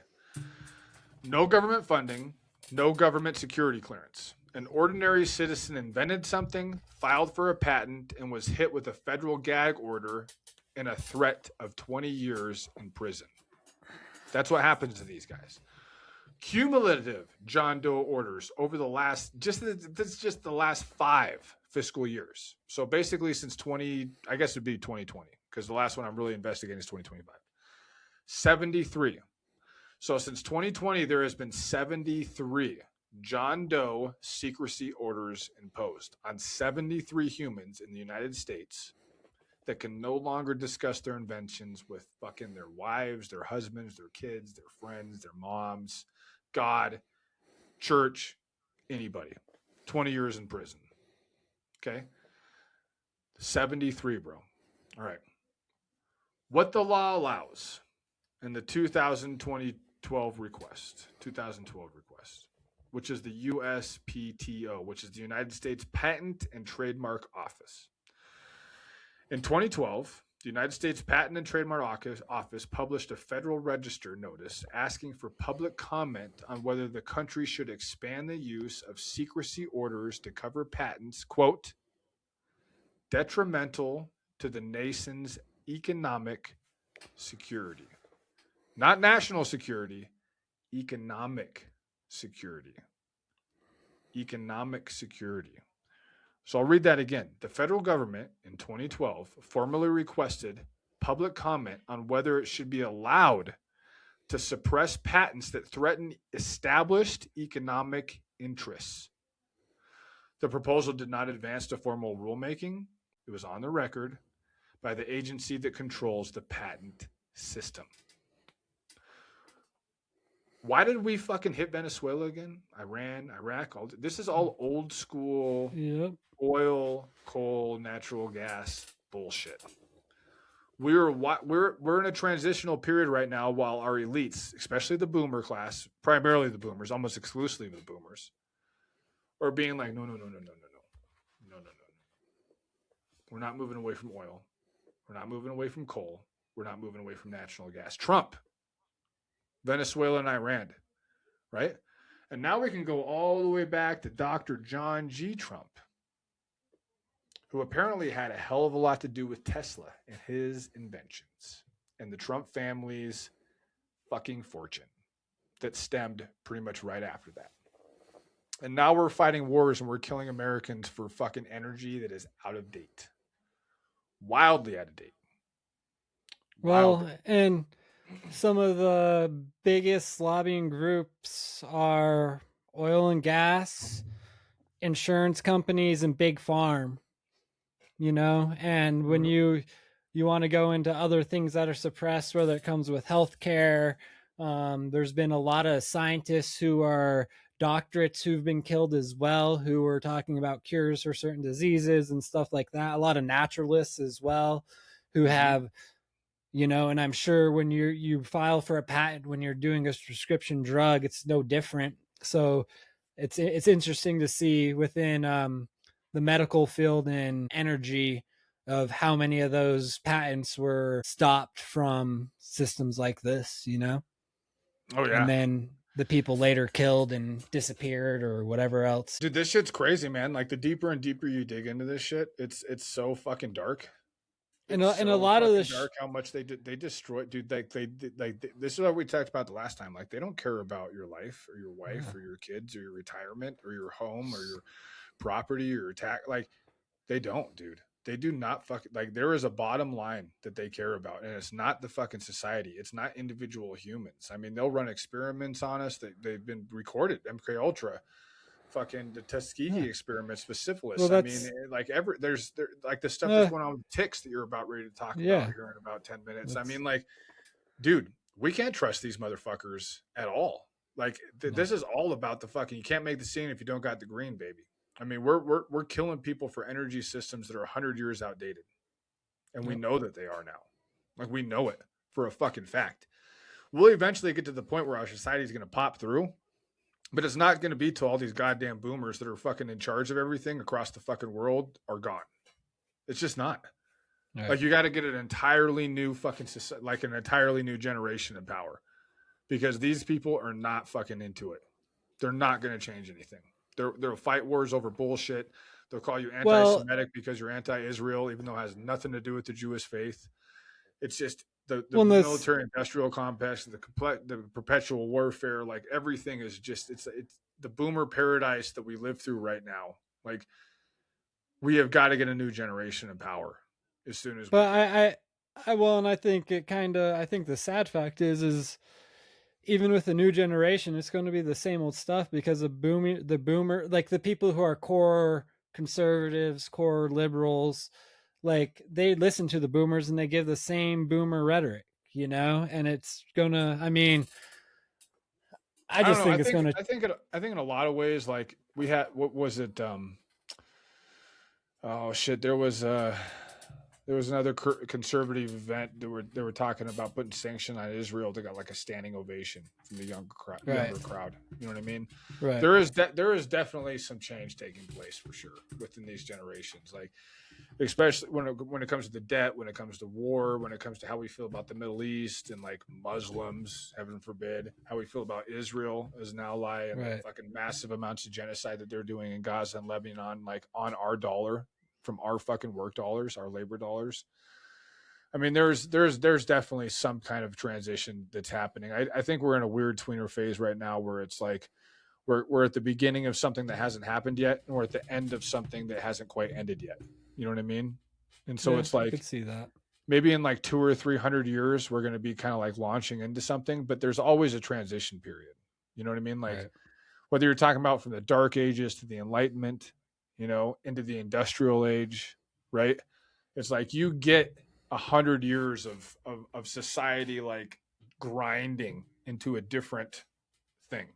No government funding, no government security clearance. An ordinary citizen invented something, filed for a patent, and was hit with a federal gag order and a threat of 20 years in prison. That's what happens to these guys. Cumulative John Doe orders over the last, just the last 5 fiscal years. So basically since 20, I guess it'd be 2020, because the last one I'm really investigating is 2025. 73. So since 2020, there has been 73 John Doe secrecy orders imposed on 73 humans in the United States that can no longer discuss their inventions with fucking their wives, their husbands, their kids, their friends, their moms, God, church, anybody. 20 years in prison. Okay? 73, bro. All right. What the law allows in the 2012 request, which is the USPTO, which is the United States Patent and Trademark Office. In 2012, the United States Patent and Trademark Office published a Federal Register notice asking for public comment on whether the country should expand the use of secrecy orders to cover patents, quote, detrimental to the nation's economic security. Not national security, economic security. Economic security. So I'll read that again. The federal government in 2012 formally requested public comment on whether it should be allowed to suppress patents that threaten established economic interests. The proposal did not advance to formal rulemaking. It was on the record by the agency that controls the patent system. Why did we fucking hit Venezuela again? Iran, Iraq, this is all old school oil, coal, natural gas bullshit. We're in a transitional period right now while our elites, especially the boomer class, primarily the boomers, almost exclusively the boomers, are being like, no. We're not moving away from oil. We're not moving away from coal. We're not moving away from natural gas. Trump, Venezuela, and Iran, right? And now we can go all the way back to Dr. John G. Trump, who apparently had a hell of a lot to do with Tesla and his inventions and the Trump family's fucking fortune that stemmed pretty much right after that. And now we're fighting wars and we're killing Americans for fucking energy that is out of date. Wildly out of date. Well, and some of the biggest lobbying groups are oil and gas, insurance companies, and big farm. You know, and when you want to go into other things that are suppressed, whether it comes with healthcare, there's been a lot of scientists who are doctorates who've been killed as well, who are talking about cures for certain diseases and stuff like that. A lot of naturalists as well who have, you know, and I'm sure when you file for a patent, when you're doing a prescription drug, it's no different. So it's interesting to see within the medical field and energy of how many of those patents were stopped from systems like this, you know? Oh, yeah. And then the people later killed and disappeared or whatever else. Dude, this shit's crazy, man. Like the deeper and deeper you dig into this shit, it's so fucking dark. And a lot of this dark, how much they destroy, dude. Like this is what we talked about the last time. Like they don't care about your life or your wife or your kids or your retirement or your home or your property or tax. Like they don't, dude. They do not fucking, like there is a bottom line that they care about, and it's not the fucking society. It's not individual humans. I mean, they'll run experiments on us that they've been recorded. MK Ultra, fucking the Tuskegee experiments with syphilis. Well, I mean, like there's like the stuff that's going on with ticks that you're about ready to talk about here in about 10 minutes. I mean, like, dude, we can't trust these motherfuckers at all. Like this is all about the fucking, you can't make the scene if you don't got the green, baby. I mean, we're killing people for energy systems that are 100 years outdated, and we Yep. know that they are now. Like we know it for a fucking fact. We'll eventually get to the point where our society is going to pop through, but it's not going to be till all these goddamn boomers that are fucking in charge of everything across the fucking world are gone. It's just not. Right. Like you got to get an entirely new fucking like an entirely new generation in power because these people are not fucking into it. They're not going to change anything. They'll fight wars over bullshit. They'll call you Well, anti-Semitic because you're anti-Israel, even though it has nothing to do with the Jewish faith. It's just the when this military-industrial complex, the perpetual warfare, like everything is just it's the boomer paradise that we live through right now. Like we have got to get a new generation in power as soon as we but can. and I think I think the sad fact is even with the new generation, it's going to be the same old stuff because the boomer, like the people who are core conservatives, core liberals, like they listen to the boomers and they give the same boomer rhetoric, and it's gonna, I mean, I I don't just know. think it's gonna, I think in a lot of ways, like we had, what was it? Oh shit, there was another conservative event. They were talking about putting sanction on Israel. They got like a standing ovation from the right, younger crowd. You know what I mean? right, There is definitely some change taking place for sure within these generations. Like especially when it comes to the debt, when it comes to war, when it comes to how we feel about the Middle East and like Muslims, heaven forbid, how we feel about Israel as an ally and the right, fucking massive amounts of genocide that they're doing in Gaza and Lebanon, like on our dollar from our fucking work dollars, our labor dollars. I mean, there's definitely some kind of transition that's happening. I think we're in a weird tweener phase right now where it's like we're at the beginning of something that hasn't happened yet, and we're at the end of something that hasn't quite ended yet. You know what I mean? And so yeah, it's I could like see that, maybe in like 200 or 300 years, we're going to be kind of like launching into something, but there's always a transition period. You know what I mean? Like right, whether you're talking about from the dark ages to the enlightenment, into the industrial age, right? It's like you get 100 years of society like grinding into a different thing,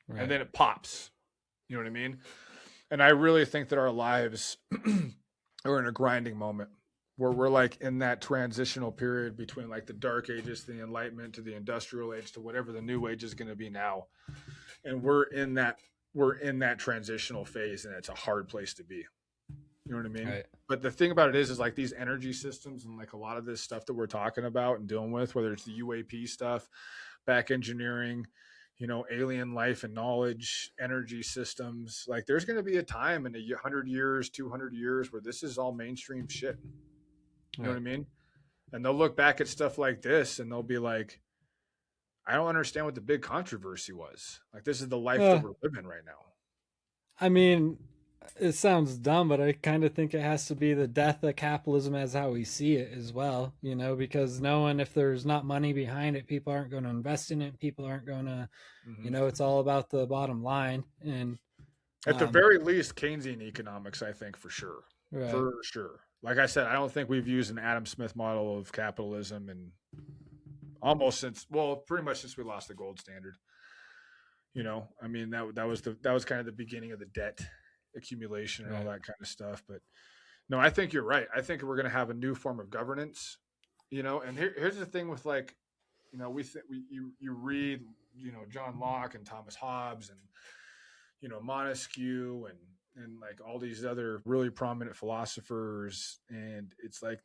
and right, then it pops. You know what I mean? And I really think that our lives are in a grinding moment where we're like in that transitional period between like the dark ages to the enlightenment to the industrial age to whatever the new age is going to be now. And we're in that transitional phase, and it's a hard place to be. You know what I mean? right, But the thing about it is like these energy systems and like a lot of this stuff that we're talking about and dealing with, whether it's the UAP stuff, back engineering, alien life and knowledge, energy systems, like there's going to be a time in 100 years, 200 years where this is all mainstream shit. You know what I right. mean? And they'll look back at stuff like this and they'll be like, I don't understand what the big controversy was. Like, this is the life that Uh, we're living right now. I mean, it sounds dumb, but I kind of think it has to be the death of capitalism as how we see it as well, because knowing if there's not money behind it, people aren't going to invest in it. People aren't going to, Mm-hmm. it's all about the bottom line. And, At the um, very least, Keynesian economics, I think, for sure. right, For sure. Like I said, I don't think we've used an Adam Smith model of capitalism and almost since, well, pretty much since we lost the gold standard. I mean that was kind of the beginning of the debt accumulation and all right, that kind of stuff. But no, I think you're right. I think we're going to have a new form of governance. And here's the thing with like, you read, John Locke and Thomas Hobbes and Montesquieu and like all these other really prominent philosophers, and it's like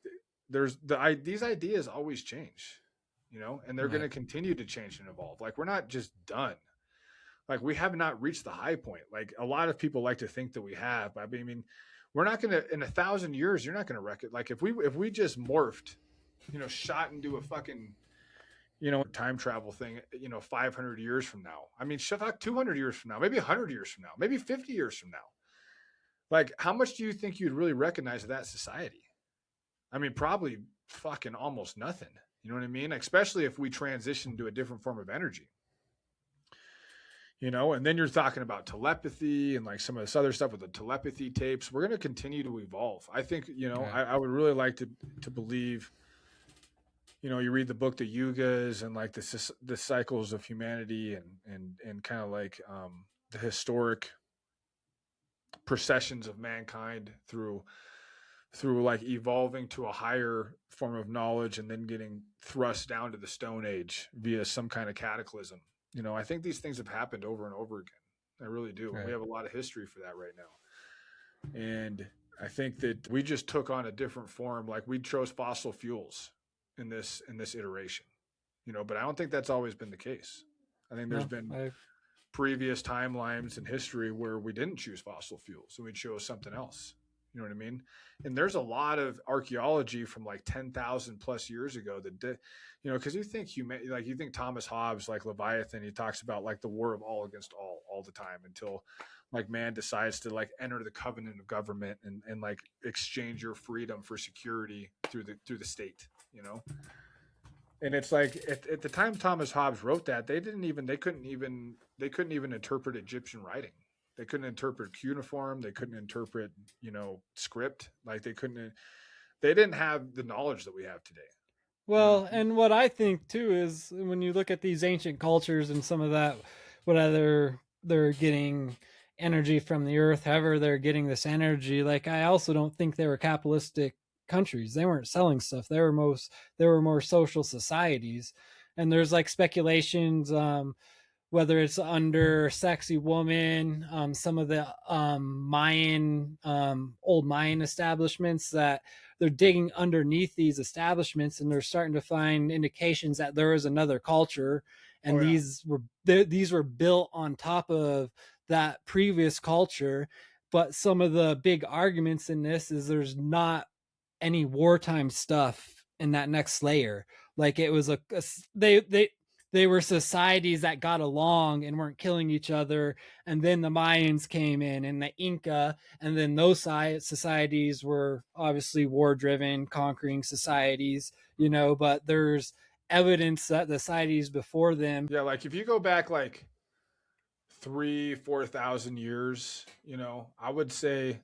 these ideas always change, and they're going to right. continue to change and evolve. Like we're not just done. Like we have not reached the high point. Like a lot of people like to think that we have, but I mean, we're not going to in 1,000 years. You're not going to wreck it. Like if we just morphed, shot into a fucking time travel thing, 500 years from now. I mean, shit, fuck, 200 years from now, maybe 100 years from now, maybe 50 years from now. Like, how much do you think you'd really recognize of that society? I mean, probably fucking almost nothing. You know what I mean? Especially if we transition to a different form of energy. And then you're talking about telepathy and like some of this other stuff with the telepathy tapes. We're going to continue to evolve. I think, Right. I would really like to believe, you read the book, the yugas, and like the cycles of humanity and kind of like the historic processions of mankind through like evolving to a higher form of knowledge and then getting thrust down to the Stone Age via some kind of cataclysm. I think these things have happened over and over again. I really do. And we Right. have a lot of history for that right now. And I think that we just took on a different form. Like we chose fossil fuels in this iteration, but I don't think that's always been the case. I think there's been previous timelines in history where we didn't choose fossil fuels and we chose something else. You know what I mean? And there's a lot of archaeology from like 10,000 plus years ago that did, because you think you think Thomas Hobbes, like Leviathan, he talks about like the war of all against all the time until like man decides to like enter the covenant of government and like exchange your freedom for security through the state, And it's like at the time Thomas Hobbes wrote that, they couldn't even interpret Egyptian writing. They couldn't interpret cuneiform. They couldn't interpret, script. Like they didn't have the knowledge that we have today. Well, and what I think too is when you look at these ancient cultures and some of that, whether they're getting energy from the earth, however they're getting this energy, like I also don't think they were capitalistic countries. They weren't selling stuff. They were more social societies. And there's like speculations, whether it's under Sexy Woman, some of the Mayan, old Mayan establishments, that they're digging underneath these establishments and they're starting to find indications that there is another culture, and these were built on top of that previous culture. But some of the big arguments in this is there's not any wartime stuff in that next layer. Like it was they were societies that got along and weren't killing each other. And then the Mayans came in and the Inca, and then those societies were obviously war-driven, conquering societies, but there's evidence that the societies before them. Yeah, like if you go back like 4,000 years, I would say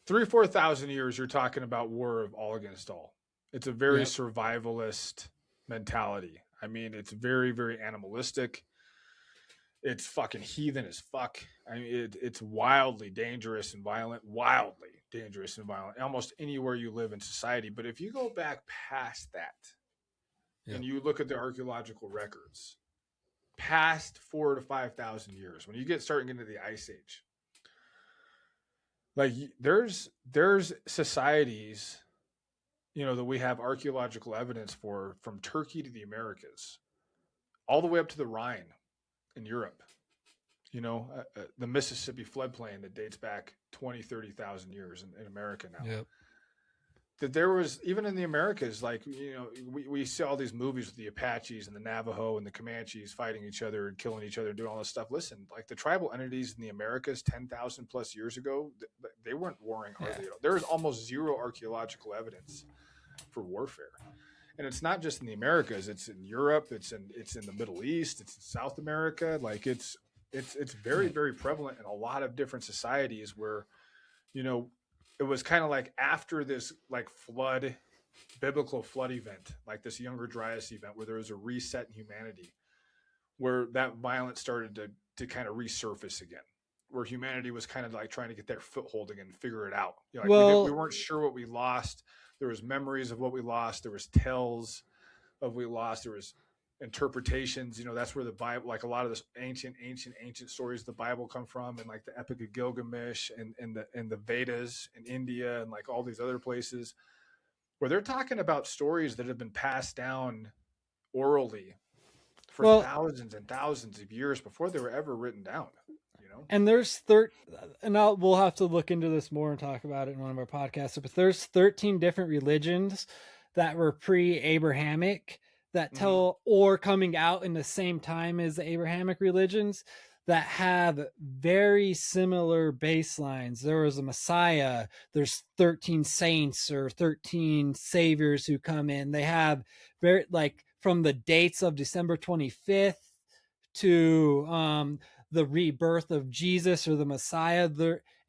4,000 years, you're talking about war of all against all. It's a very survivalist mentality. I mean, it's very, very animalistic. It's fucking heathen as fuck. I mean, it's wildly dangerous and violent, almost anywhere you live in society. But if you go back past that and you look at the archaeological records, past 4,000 to 5,000 years, when you get starting into the Ice Age, like there's societies that we have archaeological evidence for, from Turkey to the Americas, all the way up to the Rhine in Europe, the Mississippi floodplain that dates back 20, 30,000 years in America now. Yep. That there was, even in the Americas, like, we see all these movies with the Apaches and the Navajo and the Comanches fighting each other and killing each other and doing all this stuff. Listen, like the tribal entities in the Americas 10,000 plus years ago, they weren't warring hardly at all. There is almost zero archaeological evidence for warfare. And it's not just in the Americas, it's in Europe, it's in the Middle East, it's in South America. Like it's very, very prevalent in a lot of different societies where, it was kind of like after this like biblical flood event, like this Younger Dryas event, where there was a reset in humanity, where that violence started to kind of resurface again, where humanity was kind of like trying to get their foothold again and figure it out. We weren't sure what we lost. There was memories of what we lost. There was tales of what we lost. There was interpretations. That's where the Bible, like a lot of this ancient stories of the Bible come from, and like the Epic of Gilgamesh and the Vedas in India and like all these other places, where they're talking about stories that have been passed down orally for thousands and thousands of years before they were ever written down. And there's we'll have to look into this more and talk about it in one of our podcasts, but there's 13 different religions that were pre-Abrahamic that tell, or coming out in the same time as the Abrahamic religions, that have very similar baselines. There was a Messiah. There's 13 saints or 13 saviors who come in. They have very, like, from the dates of December 25th to the rebirth of Jesus or the Messiah.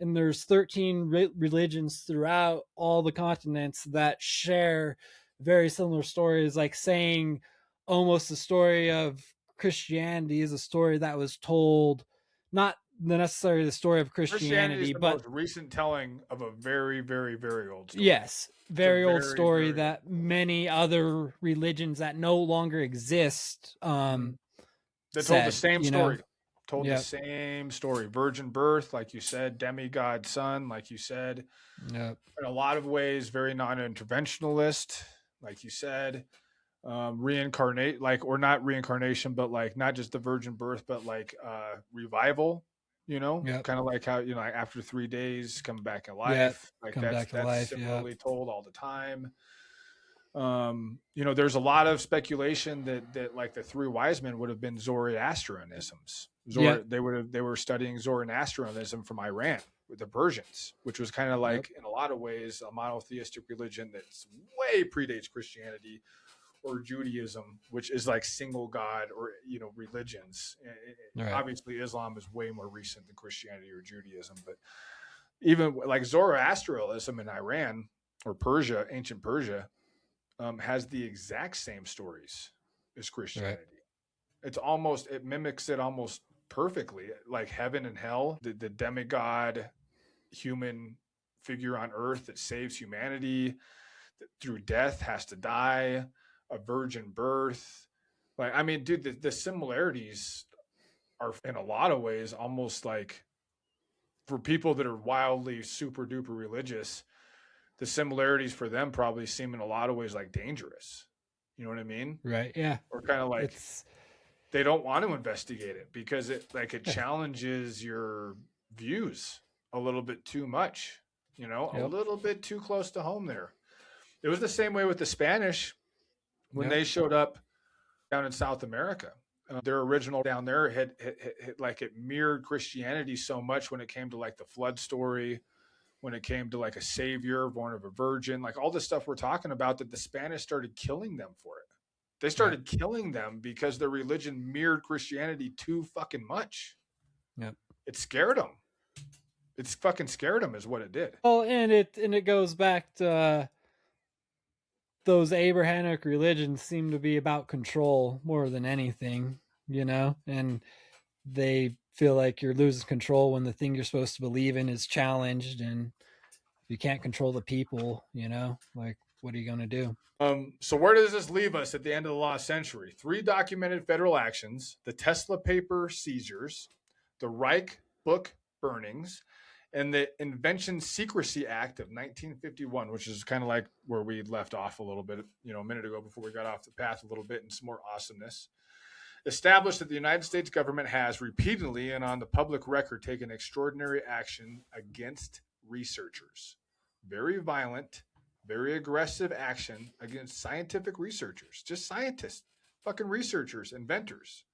There's 13 religions throughout all the continents that share very similar stories, like saying almost the story of Christianity is a story that was told, not necessarily the story of Christianity is Christianity, the but most recent telling of a very, very, very old story. yes, very old very, story very that many other religions that no longer exist They told the said, same you know. story. Told the Yep. same story. Virgin birth, like you said, demigod son, like you said. Yep. In a lot of ways, very non-interventionalist, like you said. Reincarnate, like, or not reincarnation, but like not just the virgin birth, but like revival, you know, Yep. kind of like how, you know, like after 3 days come back in Yep. life. Like Come back to that's life. Yeah. similarly told all the time. You know, there's a lot of speculation that like the three wise men would have been Zoroastrianisms. Yep. They were studying Zoroastrianism from Iran with the Persians, which was kind of like, Yep. in a lot of ways, a monotheistic religion that's way predates Christianity or Judaism, which is like single God, or, you know, religions. Right. Obviously, Islam is way more recent than Christianity or Judaism, but even like Zoroastrianism in Iran or Persia, ancient Persia, has the exact same stories as Christianity. Right. It mimics it almost perfectly, like heaven and hell, the demigod human figure on earth that saves humanity that through death, has to die, a virgin birth. Like, I mean, dude, the similarities are in a lot of ways almost like, for people that are wildly super duper religious, the similarities for them probably seem in a lot of ways like dangerous. You know what I mean? Right. Yeah. Or kind of like It's they don't want to investigate it because it challenges your views a little bit too much, you know, a Yep. little bit too close to home there. It was the same way with the Spanish when they showed up down in South America. Their original down there had like, it mirrored Christianity so much when it came to like the flood story, when it came to like a savior born of a virgin, like all this stuff we're talking about, that the Spanish started killing them for it. They started killing them because their religion mirrored Christianity too fucking much. Yep. It scared them. It's fucking scared them is what it did. Well, and it goes back to those Abrahamic religions seem to be about control more than anything, you know, and they feel like you're losing control when the thing you're supposed to believe in is challenged, and if you can't control the people, you know, like, what are you going to do? So where does this leave us at the end of the last century? 3 documented federal actions: the Tesla paper seizures, the Reich book burnings, and the Invention Secrecy Act of 1951, which is kind of like where we left off a little bit, you know, a minute ago before we got off the path a little bit, and some more awesomeness. Established that the United States government has repeatedly and on the public record taken extraordinary action against researchers. Very violent, very aggressive action against scientific researchers, just scientists, fucking researchers, inventors.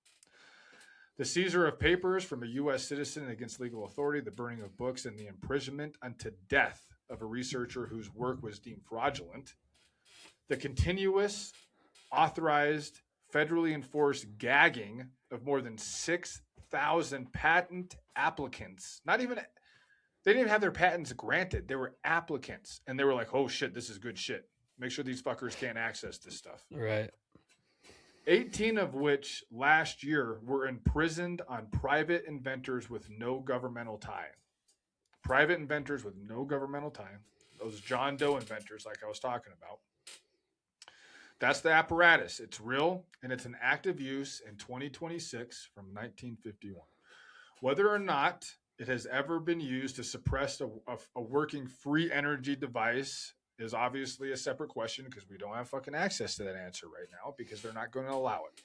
The seizure of papers from a U.S. citizen against legal authority, the burning of books, and the imprisonment unto death of a researcher whose work was deemed fraudulent. The continuous, authorized, federally enforced gagging of more than 6,000 patent applicants. They didn't even have their patents granted. They were applicants, and they were like, oh shit, this is good shit. Make sure these fuckers can't access this stuff. Right. 18 of which last year were imprisoned on private inventors with no governmental tie. Private inventors with no governmental tie. Those John Doe inventors, like I was talking about. That's the apparatus. It's real, and it's in active use in 2026 from 1951. Whether or not it has ever been used to suppress a working free energy device is obviously a separate question, because we don't have fucking access to that answer right now, because they're not going to allow it.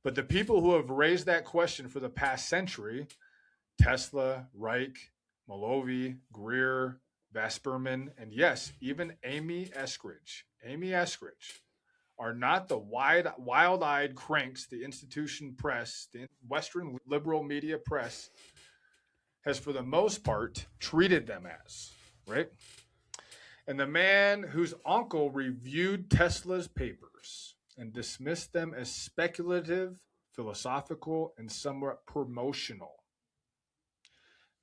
But the people who have raised that question for the past century, Tesla, Reich, Malloy, Greer, Vesperman, and yes, even Amy Eskridge, are not the wild-eyed cranks the institution press, the Western liberal media press, has for the most part treated them as, right? And the man whose uncle reviewed Tesla's papers and dismissed them as speculative, philosophical, and somewhat promotional.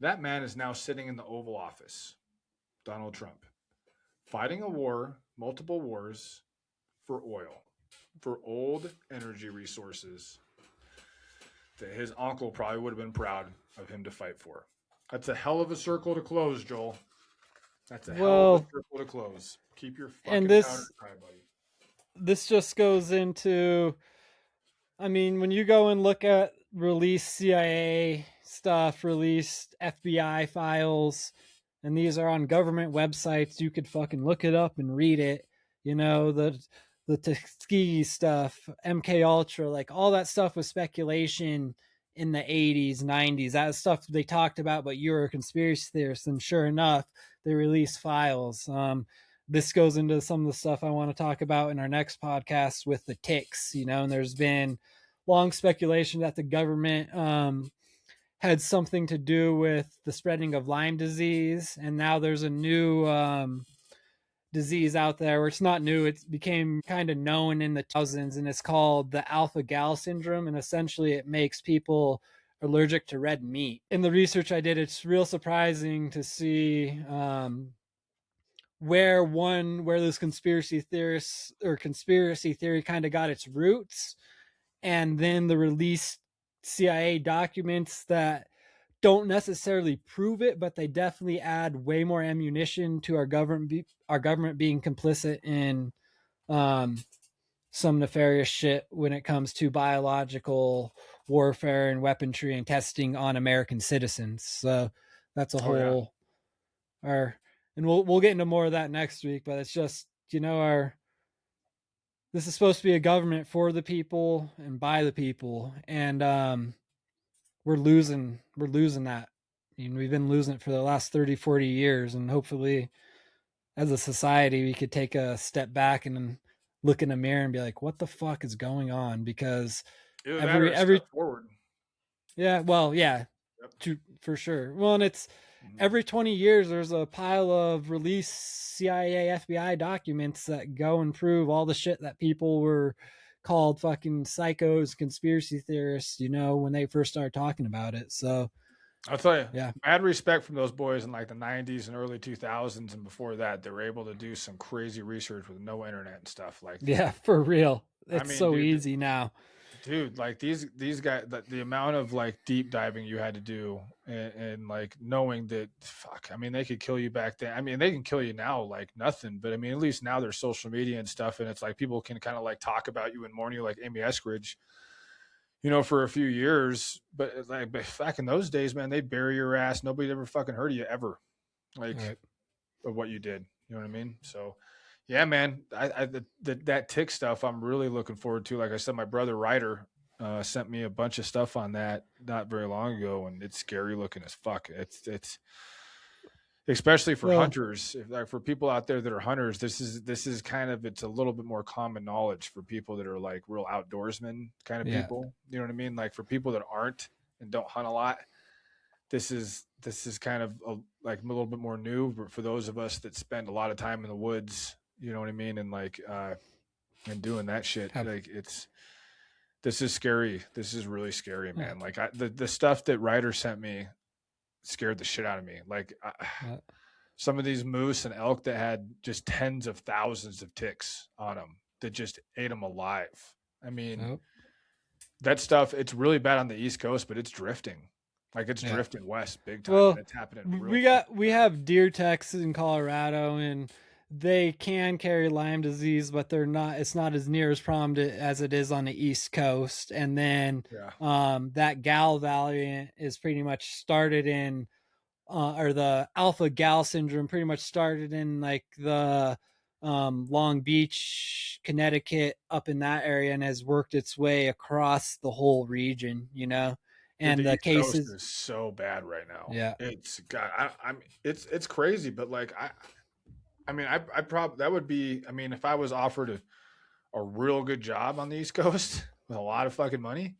That man is now sitting in the Oval Office, Donald Trump, fighting a war, multiple wars, for oil, for old energy resources that his uncle probably would have been proud of him to fight for. That's a hell of a circle to close, Joel. That's a hell of a Well, circle to close. Keep your and fucking powder dry, buddy. this just goes into, I mean, when you go and look at released CIA stuff, released FBI files, and these are on government websites, you could fucking look it up and read it. You know, the Tuskegee stuff, MK Ultra, like all that stuff was speculation in the 80s, 90s. That stuff they talked about, but you were a conspiracy theorist, and sure enough, they released files. This goes into some of the stuff I want to talk about in our next podcast with the ticks, you know, and there's been long speculation that the government had something to do with the spreading of Lyme disease. And now there's a new disease out there where it's not new. It became kind of known in the 2000s, and it's called the alpha gal syndrome. And essentially it makes people allergic to red meat. In the research I did, it's real surprising to see where this conspiracy theorists or conspiracy theory kind of got its roots, and then the released CIA documents that don't necessarily prove it, but they definitely add way more ammunition to our government being complicit in some nefarious shit when it comes to biological warfare and weaponry and testing on American citizens. So that's a whole and we'll get into more of that next week, but it's just, you know, this is supposed to be a government for the people and by the people, and we're losing that. I mean, we've been losing it for the last 30, 40 years, and hopefully as a society we could take a step back and look in a mirror and be like, what the fuck is going on? Because every forward. Yeah, well, yeah. Yep. For sure. Well, and it's every 20 years there's a pile of released CIA, FBI documents that go and prove all the shit that people were called fucking psychos, conspiracy theorists, you know, when they first started talking about it. So I'll tell you, yeah, mad respect from those boys in like the 90s and early 2000s and before that. They were able to do some crazy research with no internet and stuff like that. Yeah, for real. It's so easy now. Dude, like these guys, the amount of like deep diving you had to do and like knowing that, fuck, I mean, they could kill you back then. I mean, they can kill you now like nothing, but I mean, at least now there's social media and stuff, and it's like people can kind of like talk about you and mourn you, like Amy Eskridge, you know, for a few years. But like back in those days, man, they'd bury your ass. Nobody ever fucking heard of you ever, like of what you did. You know what I mean? So yeah, man, that tick stuff I'm really looking forward to. Like I said, my brother Ryder sent me a bunch of stuff on that not very long ago, and it's scary looking as fuck. It's especially for hunters, like for people out there that are hunters. This is kind of, it's a little bit more common knowledge for people that are like real outdoorsmen kind of people. You know what I mean? Like for people that aren't and don't hunt a lot, this is kind of like a little bit more new. But for those of us that spend a lot of time in the woods, you know what I mean, and like and doing that shit, like this is scary. This is really scary, man. Like the stuff that Ryder sent me scared the shit out of me. Like some of these moose and elk that had just tens of thousands of ticks on them that just ate them alive. I mean, that stuff, it's really bad on the East Coast, but it's drifting. Like it's drifting west big time. Well, and it's happening. We have deer techs in Colorado, and they can carry Lyme disease, but it's not as near as prominent as it is on the East Coast. And then that gal variant is pretty much started in or the alpha gal syndrome pretty much started in like the Long Beach, Connecticut, up in that area, and has worked its way across the whole region, you know. And the the East cases Coast is so bad right now. Yeah, it's got. It's crazy, but like I mean, I probably, that would be, I mean, if I was offered a real good job on the East Coast with a lot of fucking money,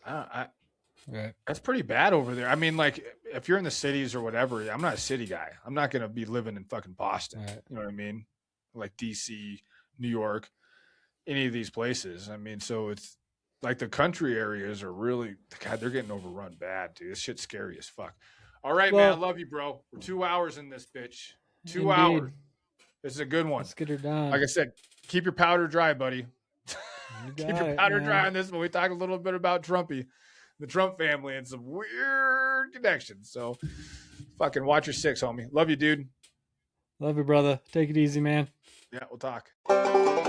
that's pretty bad over there. I mean, like if you're in the cities or whatever, I'm not a city guy. I'm not going to be living in fucking Boston. You know what I mean? Like DC, New York, any of these places. I mean, so it's like the country areas are really, God, they're getting overrun bad, dude. This shit's scary as fuck. All right, man. I love you, bro. We're 2 hours in this bitch. 2 hours. This is a good one. Let's get her done. Like I said, keep your powder dry, buddy. Keep your powder dry on this one. We talked a little bit about Trumpy. the Trump family and some weird connections. So fucking watch your six, homie. Love you, dude. Love you, brother. Take it easy, man. Yeah, we'll talk.